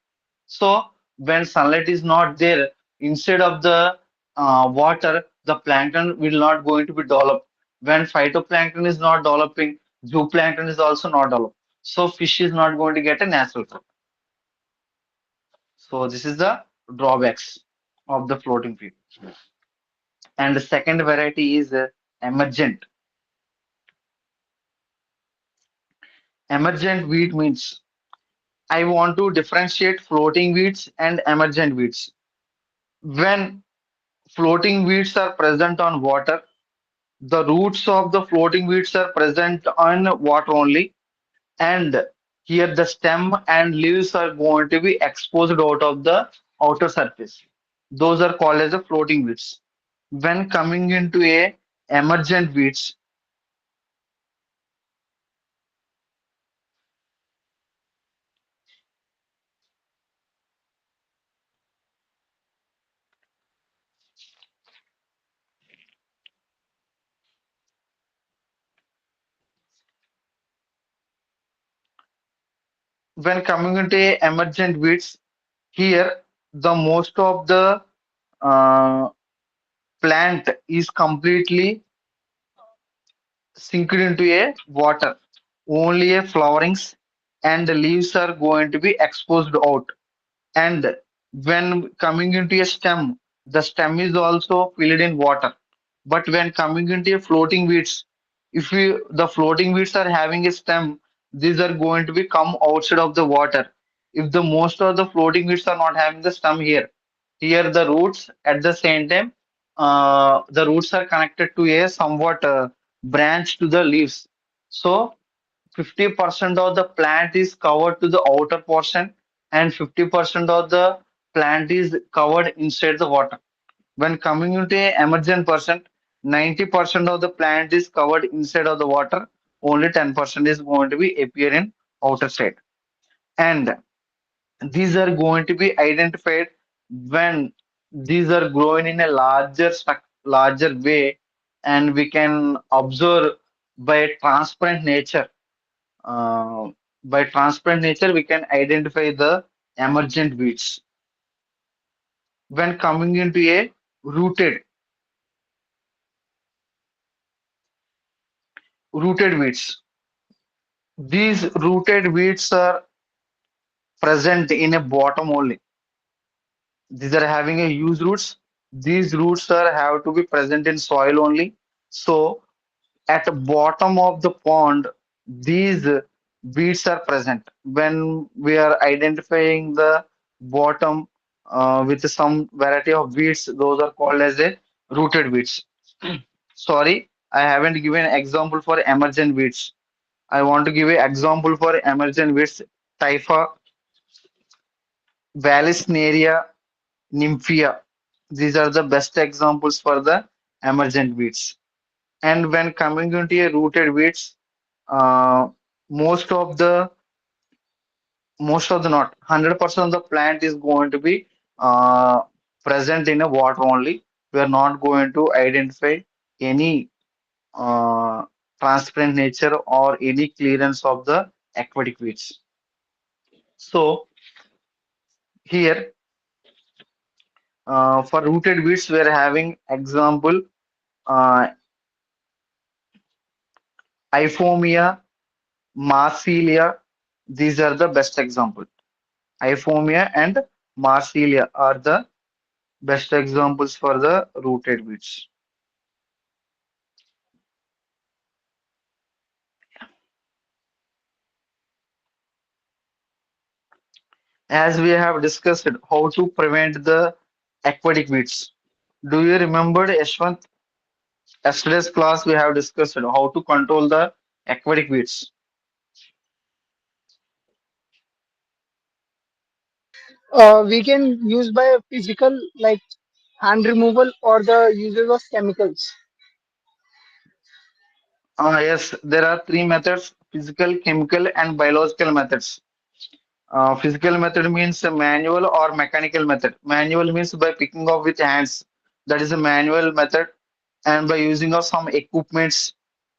B: So when sunlight is not there, instead of the water, the plankton will not going to be developed. When phytoplankton is not developing, zooplankton is also not developed. So fish is not going to get a natural food. So this is the drawbacks of the floating feed. And the second variety is emergent. Emergent wheat means I want to differentiate floating weeds and emergent weeds. When floating weeds are present on water, the roots of the floating weeds are present on water only, and here the stem and leaves are going to be exposed out of the outer surface. Those are called as the floating weeds. When coming into a emergent weeds, when coming into a emergent weeds, here the most of the uh, plant is completely sink into a water. Only a flowerings and the leaves are going to be exposed out. And when coming into a stem, the stem is also filled in water. But when coming into a floating weeds, if you the floating weeds are having a stem, these are going to be come outside of the water. If the most of the floating weeds are not having the stem here, here the roots at the same time, the roots are connected to a somewhat branch to the leaves. So 50% of the plant is covered to the outer portion, and 50% of the plant is covered inside the water. When coming into a emergent percent, 90% of the plant is covered inside of the water, only 10% is going to be appear in outer side. And these are going to be identified when these are growing in a larger way, and we can observe by transparent nature. Uh, by transparent nature, we can identify the emergent weeds. When coming into a rooted rooted weeds, these rooted weeds are present in a bottom only. These are having a huge roots. These roots are have to be present in soil only. So at the bottom of the pond, these weeds are present. When we are identifying the bottom with some variety of weeds, those are called as a rooted weeds. Sorry, I haven't given example for emergent weeds. I want to give an example for emergent weeds. Typha, Vallisneria, Nymphia. These are the best examples for the emergent weeds. And when coming into a rooted weeds, uh, most of the not 100% of the plant is going to be uh, present in a water only. We are not going to identify any uh, transparent nature or any clearance of the aquatic weeds. So here for rooted weeds, we are having example uh, Iphomia, Marsilia. These are the best example. Iphomia and Marsilia are the best examples for the rooted weeds. As we have discussed how to prevent the aquatic weeds. Do you remember, Yashwant? Yesterday's class we have discussed how to control the aquatic weeds.
C: We can use by physical like hand removal or the uses of chemicals.
B: Yes, there are three methods: physical, chemical, and biological methods. Physical method means a manual or mechanical method. Manual means by picking up with hands. That is a manual method. And by using of some equipments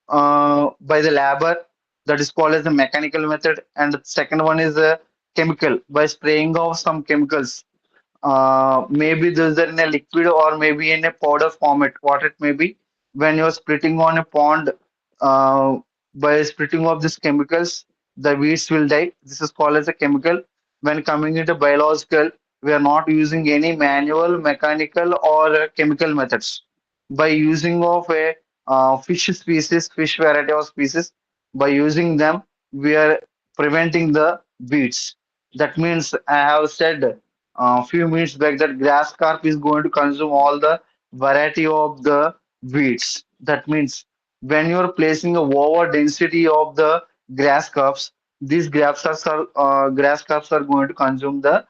B: by the labor, that is called as the mechanical method. And the second one is a chemical, by spraying of some chemicals. Maybe those are in a liquid or maybe in a powder format, what it may be. When you're splitting on a pond, uh, by splitting of these chemicals, the weeds will die. This is called as a chemical. When coming into biological, we are not using any manual, mechanical, or chemical methods. By using of a fish species, fish variety of species, by using them, we are preventing the weeds. That means I have said a few minutes back that grass carp is going to consume all the variety of the weeds. That means when you are placing a over density of the grass carps, these grass carps are going to consume the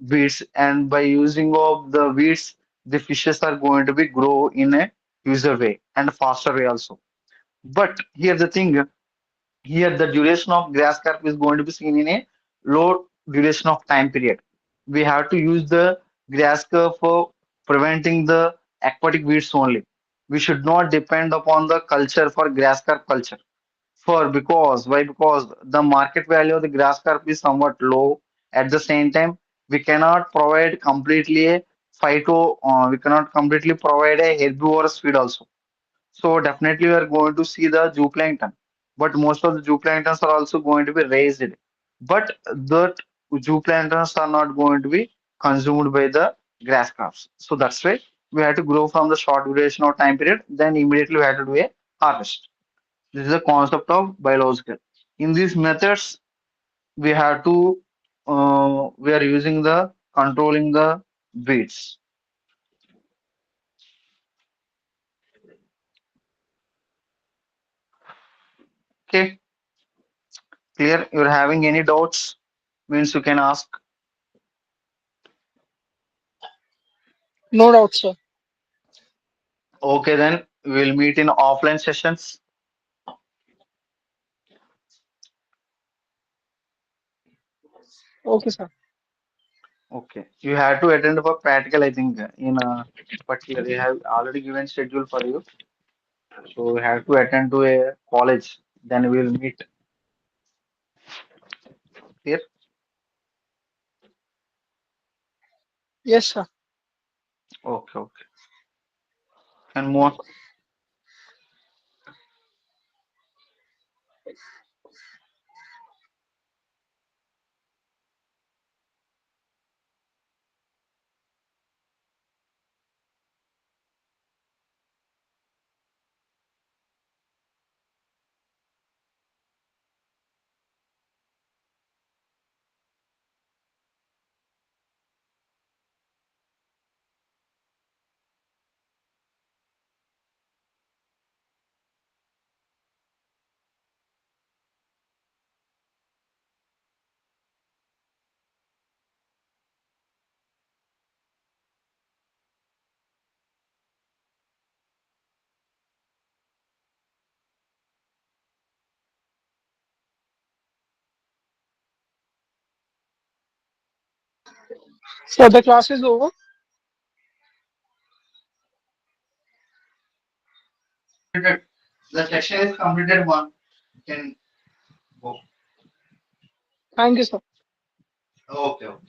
B: weeds, and by using of the weeds, the fishes are going to be grow in a user way and faster way also. But here the thing, here, the duration of grass carp is going to be seen in a low duration of time period. We have to use the grass carp for preventing the aquatic weeds only. We should not depend upon the culture for grass carp culture. For because why? Because the market value of the grass carp is somewhat low. At the same time, we cannot provide completely a phyto. We cannot completely provide a herbivorous feed also, so definitely we are going to see the zooplankton, but most of the zooplanktons are also going to be raised. But the zooplanktons are not going to be consumed by the grass crops. So that's why we have to grow from the short duration of time period, then immediately we have to do a harvest. This is the concept of biological. In these methods, we have to we are using the controlling the weeds. Okay. Clear? You're having any doubts? Means you can ask.
C: No doubt, sir.
B: Okay, then we'll meet in offline sessions.
C: Okay, sir.
B: Okay. You have to attend for practical, I think, in a particular. They have already given schedule for you. So you have to attend to a college. Then we'll meet. Clear?
C: Yes, sir.
B: Okay, okay. And more.
C: So the class is over.
B: The section is completed one. You can go.
C: Thank you, sir.
B: Okay, okay.